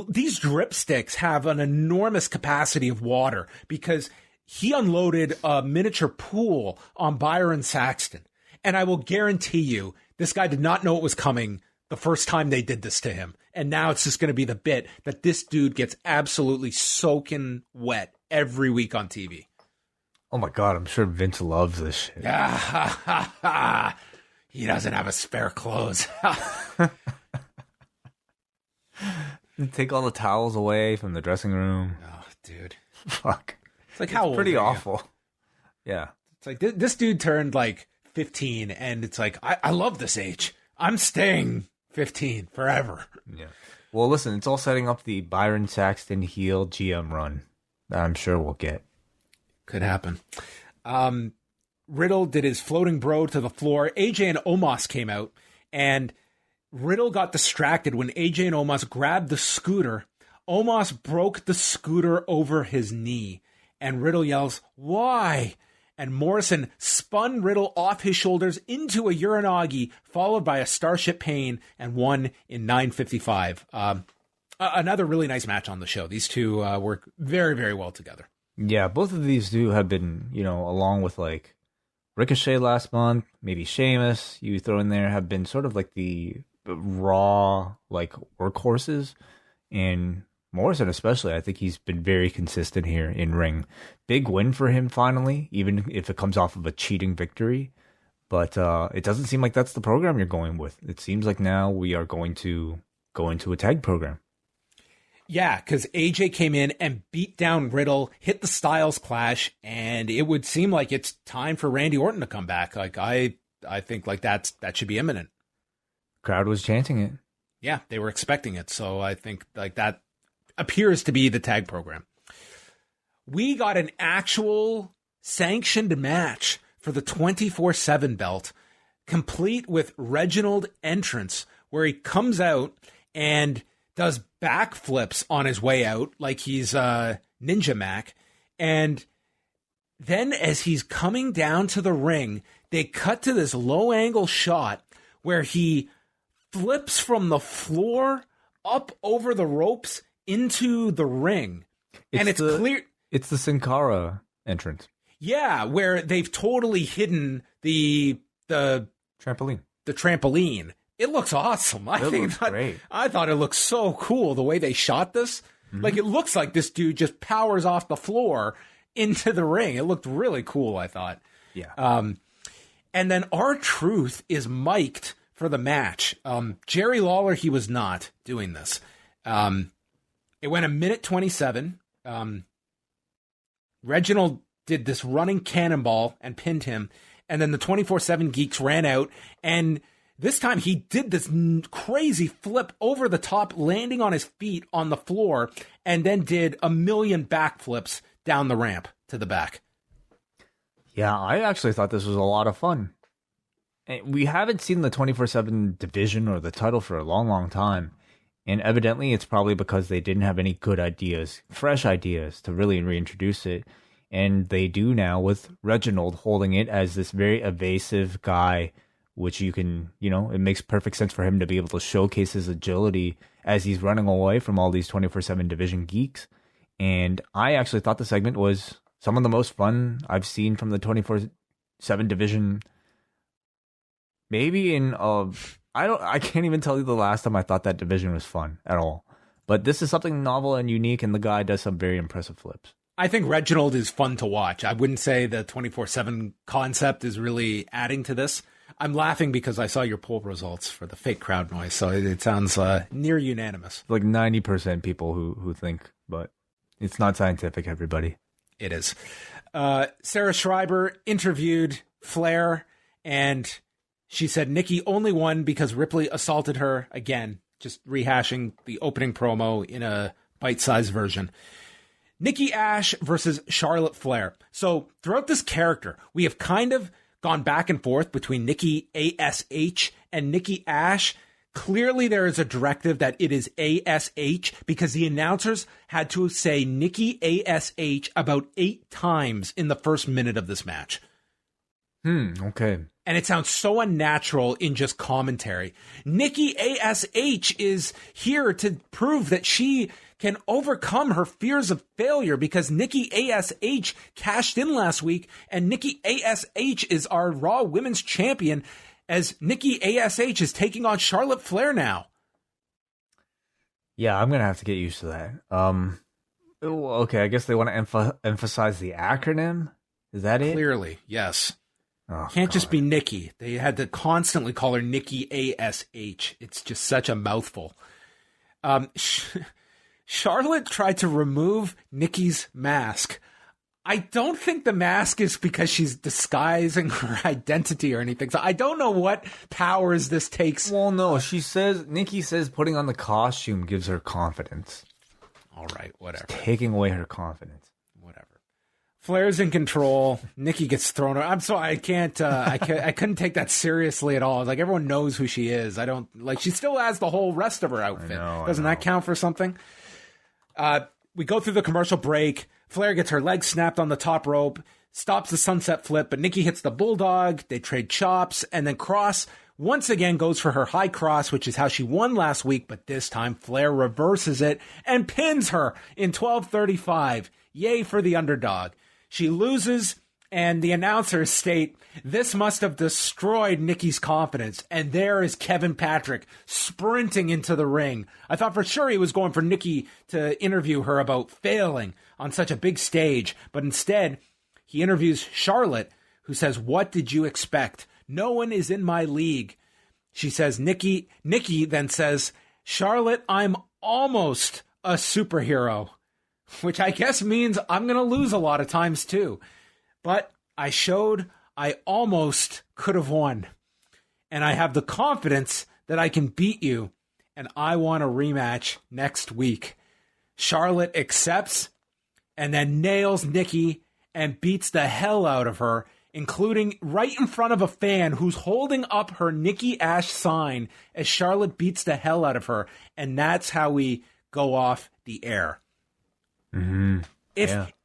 these drip sticks have an enormous capacity of water because he unloaded a miniature pool on Byron Saxton. And I will guarantee you, this guy did not know it was coming the first time they did this to him. And now it's just going to be the bit that this dude gets absolutely soaking wet every week on TV. Oh my God, I'm sure Vince loves this shit. He doesn't have a spare clothes. Take all the towels away from the dressing room. Oh, dude. Fuck. It's like, how old pretty are you? awful. Yeah. It's like, this dude turned like 15, and it's like, I love this age. I'm staying 15 forever. Yeah. Well, listen, it's all setting up the Byron Saxton heel GM run that I'm sure we'll get. Could happen. Riddle did his floating bro to the floor. AJ and Omos came out, and Riddle got distracted when AJ and Omos grabbed the scooter. Omos broke the scooter over his knee, and Riddle yells, "Why?" And Morrison spun Riddle off his shoulders into a Uranagi, followed by a Starship Pain, and won in 9:55. Another really nice match on the show. These two work very, very well together. Yeah, both of these two have been, along with like Ricochet last month, maybe Sheamus, you throw in there, have been sort of like the Raw like workhorses. And Morrison especially, I think he's been very consistent here in ring. Big win for him finally, even if it comes off of a cheating victory. But it doesn't seem like that's the program you're going with. It seems like now we are going to go into a tag program. Yeah, because AJ came in and beat down Riddle, hit the Styles Clash, and it would seem like it's time for Randy Orton to come back. Like I think like that should be imminent. Crowd was chanting it. Yeah, they were expecting it. So I think like that appears to be the tag program. We got an actual sanctioned match for the 24/7 belt, complete with Reginald entrance, where he comes out and does backflips on his way out like he's Ninja Mac. And then as he's coming down to the ring, they cut to this low angle shot where he flips from the floor up over the ropes into the ring. It's clear. It's the Sin Cara entrance. Yeah, where they've totally hidden the trampoline. The trampoline. It looks awesome. I thought it looked so cool the way they shot this. Mm-hmm. Like it looks like this dude just powers off the floor into the ring. It looked really cool, I thought. Yeah. And then R-Truth is mic'd for the match. Jerry Lawler, he was not doing this. It went 1:27. Reginald did this running cannonball and pinned him. And then the 24/7 Geeks ran out, and this time he did this crazy flip over the top, landing on his feet on the floor, and then did a million backflips down the ramp to the back. Yeah, I actually thought this was a lot of fun. we haven't seen the 24/7 division or the title for a long, long time. And evidently, it's probably because they didn't have any good ideas, fresh ideas to really reintroduce it. And they do now with Reginald holding it as this very evasive guy, which you can, it makes perfect sense for him to be able to showcase his agility as he's running away from all these 24/7 division geeks. And I actually thought the segment was some of the most fun I've seen from the 24/7 division. Maybe I can't even tell you the last time I thought that division was fun at all. But this is something novel and unique, and the guy does some very impressive flips. I think Reginald is fun to watch. I wouldn't say the 24/7 concept is really adding to this. I'm laughing because I saw your poll results for the fake crowd noise, so it sounds near unanimous. Like 90% people who think, but it's not scientific, everybody. It is. Sarah Schreiber interviewed Flair, and she said Nikki only won because Ripley assaulted her again, just rehashing the opening promo in a bite-sized version. Nikki A.S.H versus Charlotte Flair. So throughout this character, we have kind of gone back and forth between Nikki A.S.H and Nikki A.S.H. Clearly there is a directive that it is A.S.H because the announcers had to say Nikki A.S.H about 8 times in the first minute of this match. Okay. And it sounds so unnatural in just commentary. Nikki A.S.H is here to prove that she can overcome her fears of failure because Nikki A.S.H cashed in last week, and Nikki A.S.H is our Raw Women's Champion as Nikki A.S.H is taking on Charlotte Flair now. Yeah, I'm going to have to get used to that. Okay, I guess they want to emphasize the acronym. Is that it? Clearly, yes. Oh, Can't God. just be Nikki. They had to constantly call her Nikki A.S.H. It's just such a mouthful. Charlotte tried to remove Nikki's mask. I don't think the mask is because she's disguising her identity or anything. So I don't know what powers this takes. Well, no, Nikki says putting on the costume gives her confidence. All right, whatever. It's taking away her confidence. Whatever. Flair's in control. Nikki gets thrown. I'm sorry, I can't. I couldn't take that seriously at all. Like everyone knows who she is. I don't like. She still has the whole rest of her outfit. Doesn't that count for something? We go through the commercial break. Flair gets her leg snapped on the top rope, stops the sunset flip, but Nikki hits the bulldog. They trade chops, and then Kross once again goes for her high cross, which is how she won last week, but this time Flair reverses it and pins her in 12:35. Yay for the underdog. She loses, and the announcers state, this must have destroyed Nikki's confidence. And there is Kevin Patrick sprinting into the ring. I thought for sure he was going for Nikki to interview her about failing on such a big stage. But instead, he interviews Charlotte, who says, what did you expect? No one is in my league. She says, Nikki then says, Charlotte, I'm almost a superhero. Which I guess means I'm going to lose a lot of times too. But I showed I almost could have won. And I have the confidence that I can beat you. And I want a rematch next week. Charlotte accepts and then nails Nikki and beats the hell out of her, including right in front of a fan who's holding up her Nikki A.S.H sign as Charlotte beats the hell out of her. And that's how we go off the air. Mm-hmm.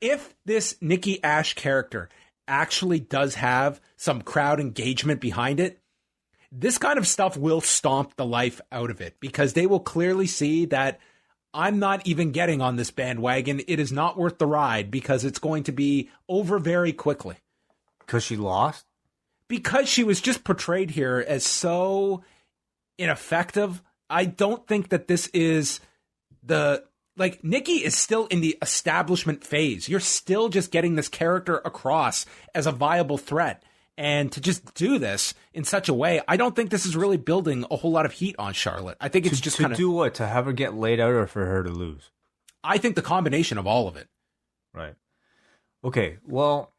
If this Nikki A.S.H character actually does have some crowd engagement behind it, this kind of stuff will stomp the life out of it because they will clearly see that I'm not even getting on this bandwagon. It is not worth the ride because it's going to be over very quickly. Because she lost? Because she was just portrayed here as so ineffective. I don't think that this is Nikki is still in the establishment phase. You're still just getting this character across as a viable threat. And to just do this in such a way, I don't think this is really building a whole lot of heat on Charlotte. I think it's just kind of... To do what? To have her get laid out or for her to lose? I think the combination of all of it. Right. Okay, well,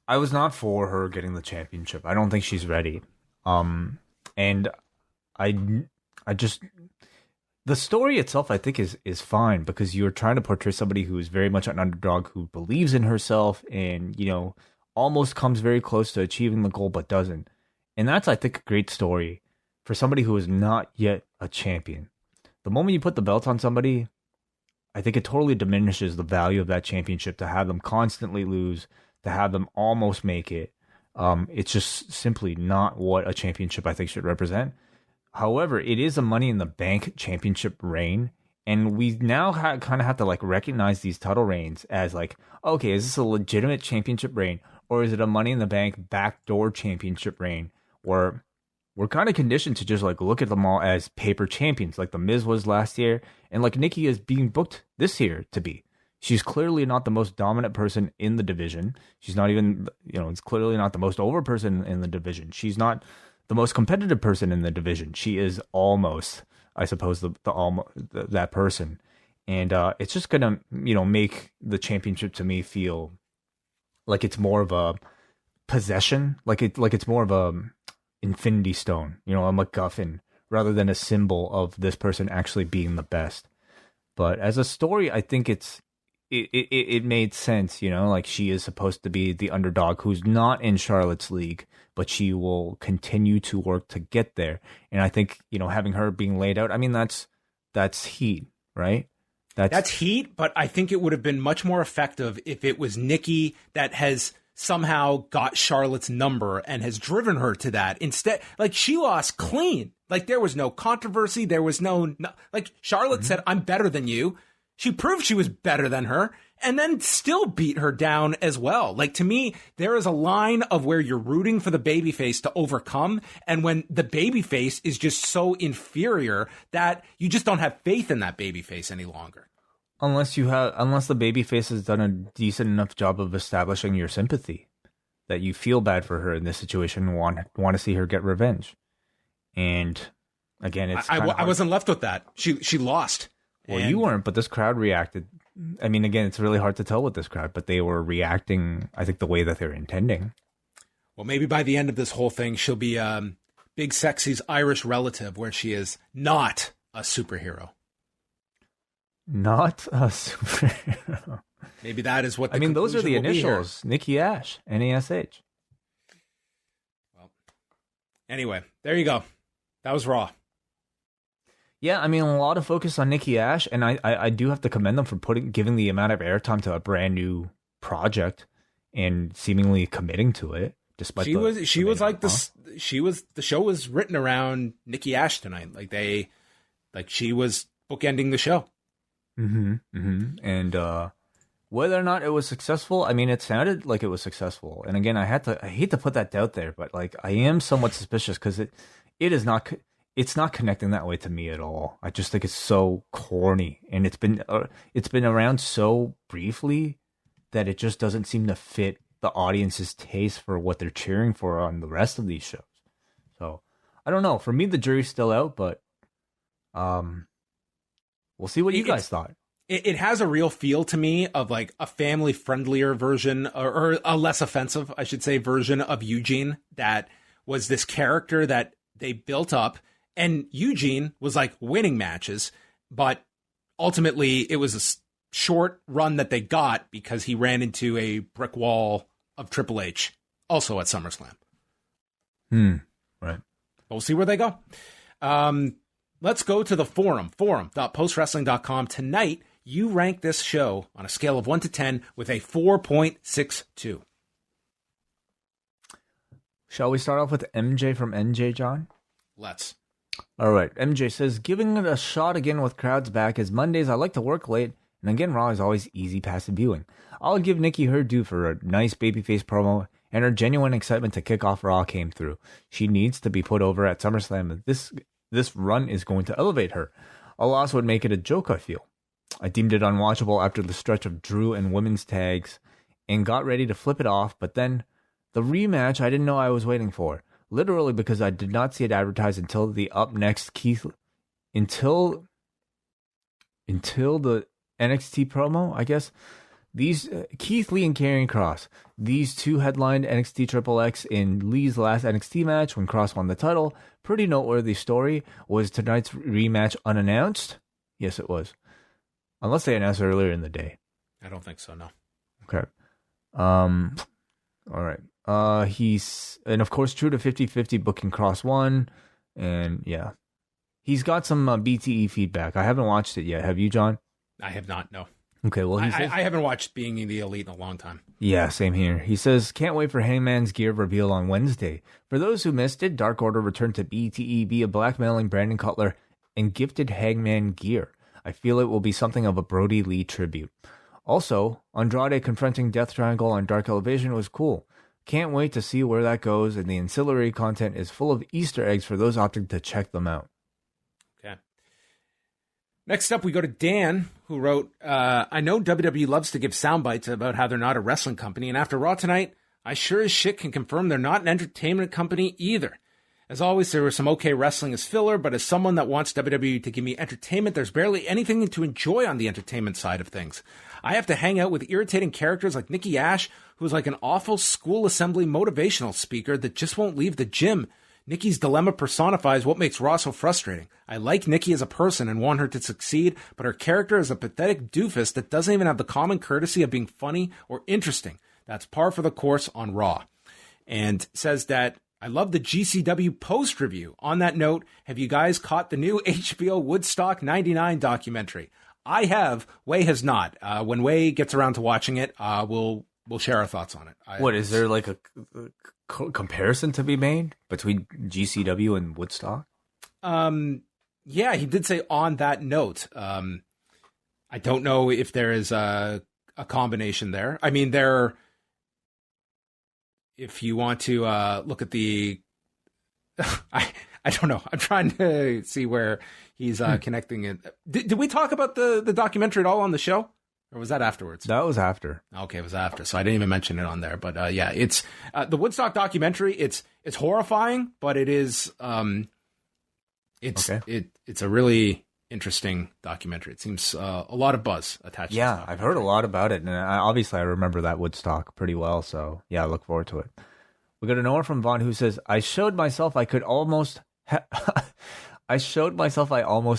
I was not for her getting the championship. I don't think she's ready. And I just... The story itself, I think, is fine because you're trying to portray somebody who is very much an underdog who believes in herself and, almost comes very close to achieving the goal but doesn't. And that's, I think, a great story for somebody who is not yet a champion. The moment you put the belt on somebody, I think it totally diminishes the value of that championship to have them constantly lose, to have them almost make it. It's just simply not what a championship, I think, should represent. However, it is a Money in the Bank championship reign. And we now kind of have to like recognize these title reigns as like, okay, is this a legitimate championship reign, or is it a Money in the Bank backdoor championship reign? Where we're kind of conditioned to just like look at them all as paper champions, like the Miz was last year, and like Nikki is being booked this year to be. She's clearly not the most dominant person in the division. She's not even, it's clearly not the most over person in the division. She's not the most competitive person in the division. She is almost, I suppose, that person. And it's just going to, make the championship to me feel like it's more of a possession, like it's more of a infinity stone, a MacGuffin, rather than a symbol of this person actually being the best. But as a story, I think it made sense, like she is supposed to be the underdog who's not in Charlotte's league, but she will continue to work to get there. And I think, having her being laid out, I mean, that's heat, right? That's heat, but I think it would have been much more effective if it was Nikki that has somehow got Charlotte's number and has driven her to that. Instead, like, she lost clean. Like, there was no controversy. There was no like, Charlotte said, I'm better than you. She proved she was better than her and then still beat her down as well. Like, to me, there is a line of where you're rooting for the babyface to overcome, and when the babyface is just so inferior that you just don't have faith in that babyface any longer. Unless the babyface has done a decent enough job of establishing your sympathy, that you feel bad for her in this situation and want to see her get revenge. And again, I wasn't left with that. She lost. Well, you weren't, but this crowd reacted. I mean, again, it's really hard to tell with this crowd, but they were reacting, I think, the way that they're intending. Well, maybe by the end of this whole thing, she'll be Big Sexy's Irish relative, where she is not a superhero. Not a superhero. Maybe that is what those are the initials. Nikki A.S.H, N-A-S-H. Well, anyway, there you go. That was Raw. Yeah, I mean, a lot of focus on Nikki A.S.H, and I do have to commend them for giving the amount of airtime to a brand new project and seemingly committing to it. Despite the show was written around Nikki A.S.H tonight. She was bookending the show. And whether or not it was successful, I mean, it sounded like it was successful. And again, I hate to put that doubt there, but like, I am somewhat suspicious because it is not. It's not connecting that way to me at all. I just think it's so corny, and it's been around so briefly that it just doesn't seem to fit the audience's taste for what they're cheering for on the rest of these shows. So I don't know. For me, the jury's still out, but we'll see what you guys thought. It has a real feel to me of like a family friendlier version, or a less offensive, I should say, version of Eugene. That was this character that they built up. And Eugene was like winning matches, but ultimately it was a short run that they got because he ran into a brick wall of Triple H, also at SummerSlam. Right. But we'll see where they go. Let's go to the forum.postwrestling.com. Tonight, you rank this show on a scale of 1 to 10 with a 4.62. Shall we start off with MJ from NJ, John? Let's. All right. MJ says, giving it a shot again with crowds back, as Mondays I like to work late, and again, Raw is always easy passive viewing. I'll give Nikki her due for a nice babyface promo, and her genuine excitement to kick off Raw came through. She needs to be put over at SummerSlam. This run is going to elevate her. A loss would make it a joke, I feel. I deemed it unwatchable after the stretch of Drew and women's tags, and got ready to flip it off, but then the rematch I didn't know I was waiting for. Literally, because I did not see it advertised until the up next until the NXT promo, I guess. These Keith Lee and Karrion Kross, these two headlined NXT Triple X in Lee's last NXT match when Kross won the title. Pretty noteworthy story. Was tonight's rematch unannounced? Yes, it was. Unless they announced it earlier in the day. I don't think so, no. Okay. All right. And of course, true to 50-50, booking Kross won. And yeah, he's got some BTE feedback. I haven't watched it yet. Have you, John? I have not, no. Okay, well, I haven't watched Being the Elite in a long time. Yeah, same here. He says, can't wait for Hangman's gear reveal on Wednesday. For those who missed it, Dark Order returned to BTE via blackmailing Brandon Cutler and gifted Hangman gear. I feel it will be something of a Brody Lee tribute. Also, Andrade confronting Death Triangle on Dark Elevation was cool. Can't wait to see where that goes, and the ancillary content is full of Easter eggs for those opting to check them out. Okay. Next up, we go to Dan, who wrote, I know WWE loves to give sound bites about how they're not a wrestling company, and after Raw tonight, I sure as shit can confirm they're not an entertainment company either. As always, there was some okay wrestling as filler, but as someone that wants WWE to give me entertainment, there's barely anything to enjoy on the entertainment side of things. I have to hang out with irritating characters like Nikki A.S.H, who's like an awful school assembly motivational speaker that just won't leave the gym. Nikki's dilemma personifies what makes Raw so frustrating. I like Nikki as a person and want her to succeed, but her character is a pathetic doofus that doesn't even have the common courtesy of being funny or interesting. That's par for the course on Raw. And says that, I love the GCW post review. On that note, have you guys caught the new HBO Woodstock 99 documentary? I have. Way has not. When Way gets around to watching it, we'll share our thoughts on it. Is there like a comparison to be made between GCW and Woodstock? Yeah, he did say on that note. I don't know if there is a combination there. I mean, if you want to look at the, I don't know. I'm trying to see where he's connecting it. Did we talk about the documentary at all on the show? Or was that afterwards? That was after. Okay, it was after. So I didn't even mention it on there. But yeah, it's the Woodstock documentary. It's horrifying, but it is it's a really interesting documentary. It seems a lot of buzz attached. Yeah, I've heard a lot about it, and I remember that Woodstock pretty well. So yeah, I look forward to it. We got a Noah from Vaughn who says, I showed myself I almost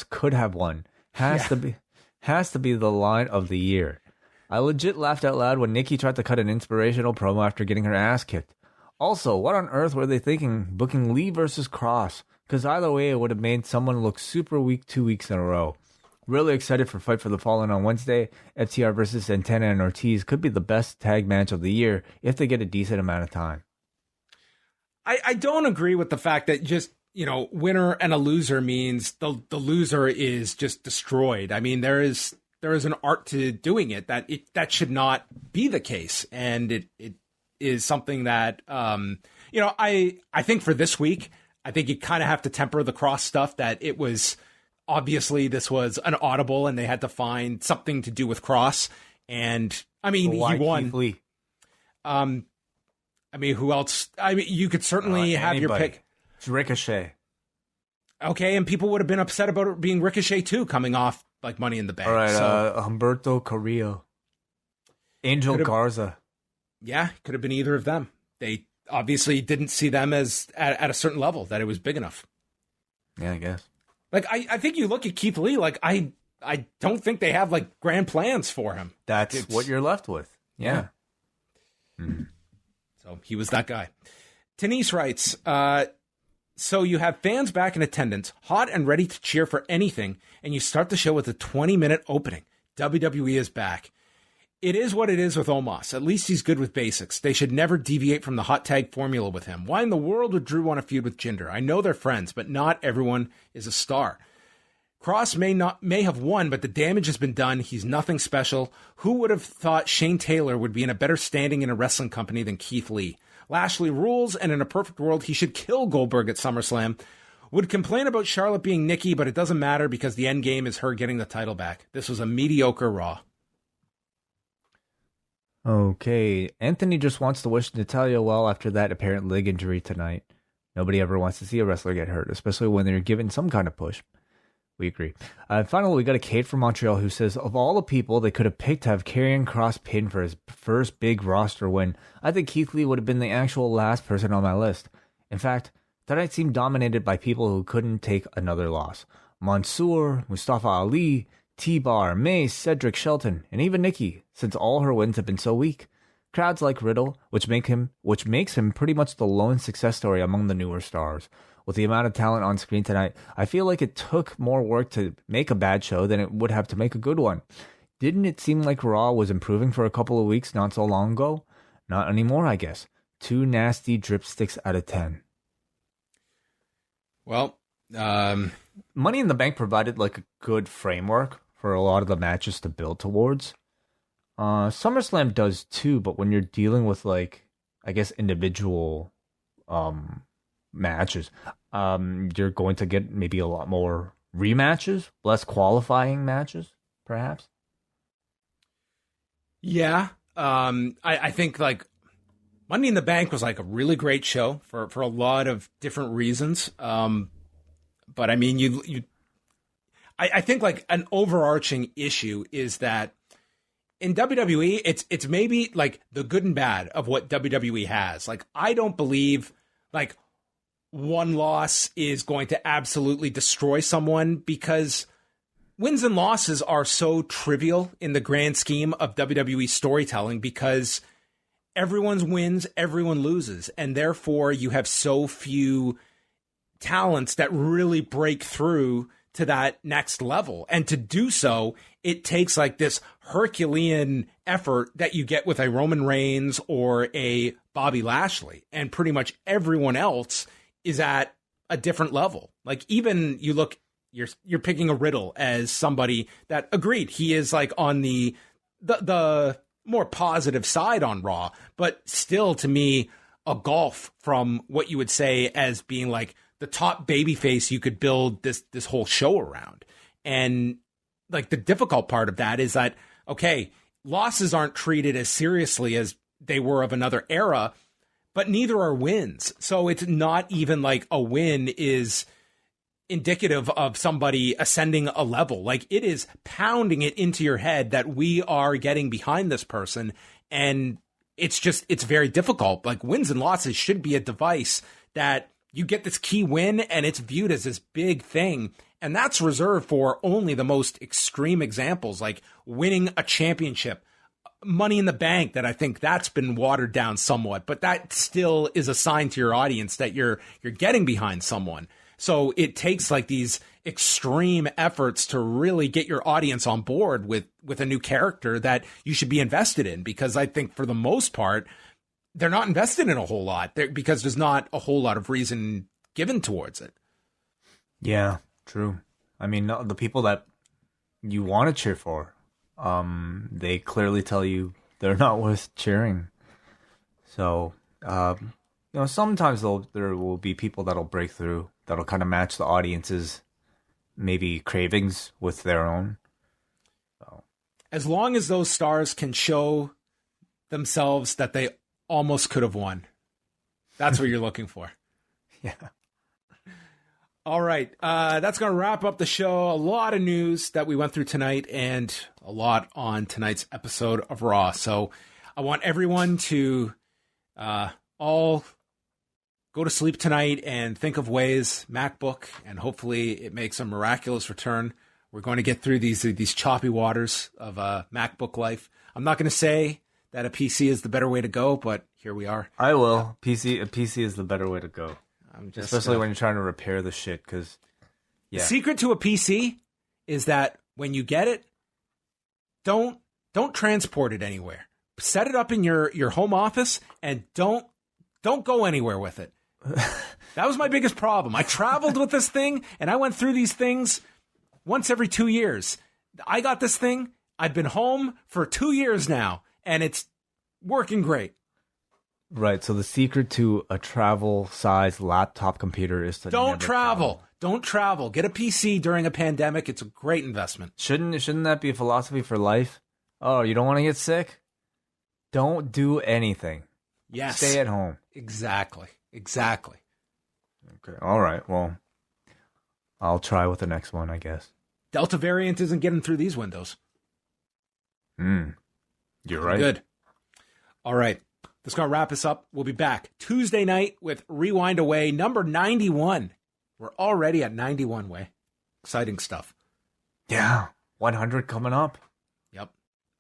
could have won. Has to be the line of the year. I legit laughed out loud when Nikki tried to cut an inspirational promo after getting her ass kicked. Also, what on earth were they thinking booking Lee versus Kross? Because either way, it would have made someone look super weak 2 weeks in a row. Really excited for Fight for the Fallen on Wednesday. FTR versus Santana and Ortiz could be the best tag match of the year if they get a decent amount of time. I don't agree with the fact that just, winner and a loser means the loser is just destroyed. I mean, there is an art to doing it that should not be the case. And it is something that, I think for this week, I think you kind of have to temper the Kross stuff that it was obviously this was an audible and they had to find something to do with Kross. And I mean, he won. Keith Lee? I mean, who else? I mean, you could certainly have your pick. It's Ricochet. Okay, and people would have been upset about it being Ricochet too, coming off like Money in the Bank. All right, Humberto Carrillo. Angel Garza. Yeah, could have been either of them. They obviously didn't see them as at a certain level that it was big enough. Yeah, I guess. Like, I think you look at Keith Lee, like, I don't think they have like grand plans for him. That's what you're left with. Yeah. Mm-hmm. So he was that guy. Denise writes, so you have fans back in attendance, hot and ready to cheer for anything, and you start the show with a 20-minute opening. WWE is back. It is what it is with Omos. At least he's good with basics. They should never deviate from the hot tag formula with him. Why in the world would Drew want to feud with Jinder? I know they're friends, but not everyone is a star. Kross may have won, but the damage has been done. He's nothing special. Who would have thought Shane Taylor would be in a better standing in a wrestling company than Keith Lee? Lashley rules, and in a perfect world, he should kill Goldberg at SummerSlam. Would complain about Charlotte being Nikki, but it doesn't matter because the end game is her getting the title back. This was a mediocre Raw. Okay, Anthony just wants to wish Natalya well after that apparent leg injury tonight. Nobody ever wants to see a wrestler get hurt, especially when they're given some kind of push. We agree. Finally, we got a Kate from Montreal who says, of all the people they could have picked to have Karrion Kross pin for his first big roster win, I think Keith Lee would have been the actual last person on my list. In fact, tonight seemed dominated by people who couldn't take another loss. Mansoor, Mustafa Ali, T-Bar, Mace, Cedric Shelton, and even Nikki, since all her wins have been so weak. Crowds like Riddle, which makes him pretty much the lone success story among the newer stars. With the amount of talent on screen tonight, I feel like it took more work to make a bad show than it would have to make a good one. Didn't it seem like Raw was improving for a couple of weeks not so long ago? Not anymore, I guess. 2 nasty dripsticks out of 10. Well, Money in the Bank provided like a good framework for a lot of the matches to build towards. SummerSlam does too, but when you're dealing with like, I guess, individual matches, you're going to get maybe a lot more rematches, less qualifying matches, perhaps. Yeah. I think like Money in the Bank was like a really great show for a lot of different reasons. But I mean, I think like an overarching issue is that in WWE, it's maybe like the good and bad of what WWE has. Like, I don't believe like one loss is going to absolutely destroy someone, because wins and losses are so trivial in the grand scheme of WWE storytelling, because everyone wins, everyone loses. And therefore you have so few talents that really break through to that next level. And to do so, it takes like this Herculean effort that you get with a Roman Reigns or a Bobby Lashley. And pretty much everyone else is at a different level. Like, even you look, you're picking a Riddle as somebody that, agreed, he is like on the more positive side on Raw, but still, to me, a gulf from what you would say as being like the top babyface you could build this whole show around. And like the difficult part of that is that, okay, losses aren't treated as seriously as they were of another era, but neither are wins. So it's not even like a win is indicative of somebody ascending a level. Like, it is pounding it into your head that we are getting behind this person. And it's very difficult. Like, wins and losses should be a device that you get this key win and it's viewed as this big thing. And that's reserved for only the most extreme examples, like winning a championship, Money in the Bank, that I think that's been watered down somewhat, but that still is a sign to your audience that you're getting behind someone. So it takes like these extreme efforts to really get your audience on board with a new character that you should be invested in, because I think for the most part, they're not invested in a whole lot because there's not a whole lot of reason given towards it. Yeah, true. I mean, the people that you want to cheer for, they clearly tell you they're not worth cheering. So, sometimes there will be people that'll break through, that'll kind of match the audience's maybe cravings with their own. So, as long as those stars can show themselves that they almost could have won, that's what you're looking for. Yeah. All right. That's going to wrap up the show. A lot of news that we went through tonight and a lot on tonight's episode of Raw. So I want everyone to all go to sleep tonight and think of Wai's MacBook, and hopefully it makes a miraculous return. We're going to get through these choppy waters of MacBook life. I'm not going to say that a PC is the better way to go, but here we are. I will. A PC is the better way to go. Especially when you're trying to repair the shit, because the secret to a PC is that when you get it, don't transport it anywhere. Set it up in your home office and don't go anywhere with it. That was my biggest problem. I traveled with this thing and I went through these things once every 2 years. I got this thing. I've been home for 2 years now and it's working great. Right, so the secret to a travel-sized laptop computer is to don't travel. Don't travel. Get a PC during a pandemic. It's a great investment. Shouldn't that be a philosophy for life? Oh, you don't want to get sick? Don't do anything. Yes. Stay at home. Exactly. Okay, all right, well, I'll try with the next one, I guess. Delta variant isn't getting through these windows. You're right. Good. All right. That's going to wrap us up. We'll be back Tuesday night with Rewind Away, number 91. We're already at 91, Way. Exciting stuff. Yeah. 100 coming up. Yep.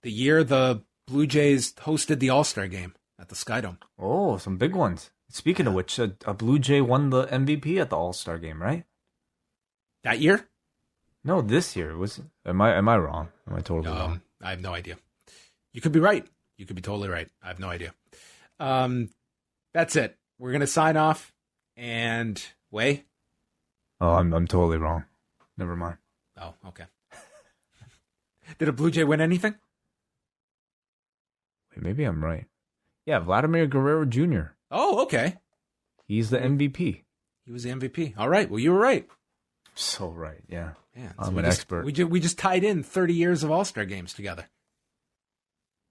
The year the Blue Jays hosted the All-Star game at the Skydome. Oh, some big ones. Speaking of which, a Blue Jay won the MVP at the All-Star game, right? That year? No, this year. Am I wrong? Am I totally wrong? I have no idea. You could be right. You could be totally right. I have no idea. That's it. We're going to sign off. And Wai? Oh, I'm totally wrong. Never mind. Oh, okay. Did a Blue Jay win anything? Wait, maybe I'm right. Yeah, Vladimir Guerrero Jr. Oh, okay. He's the MVP. He was the MVP. All right. Well, you were right. So right, yeah. Man, I'm an expert. We just tied in 30 years of All-Star games together.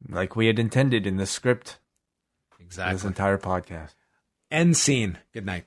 Like we had intended in the script. Exactly. This entire podcast. End scene. Good night.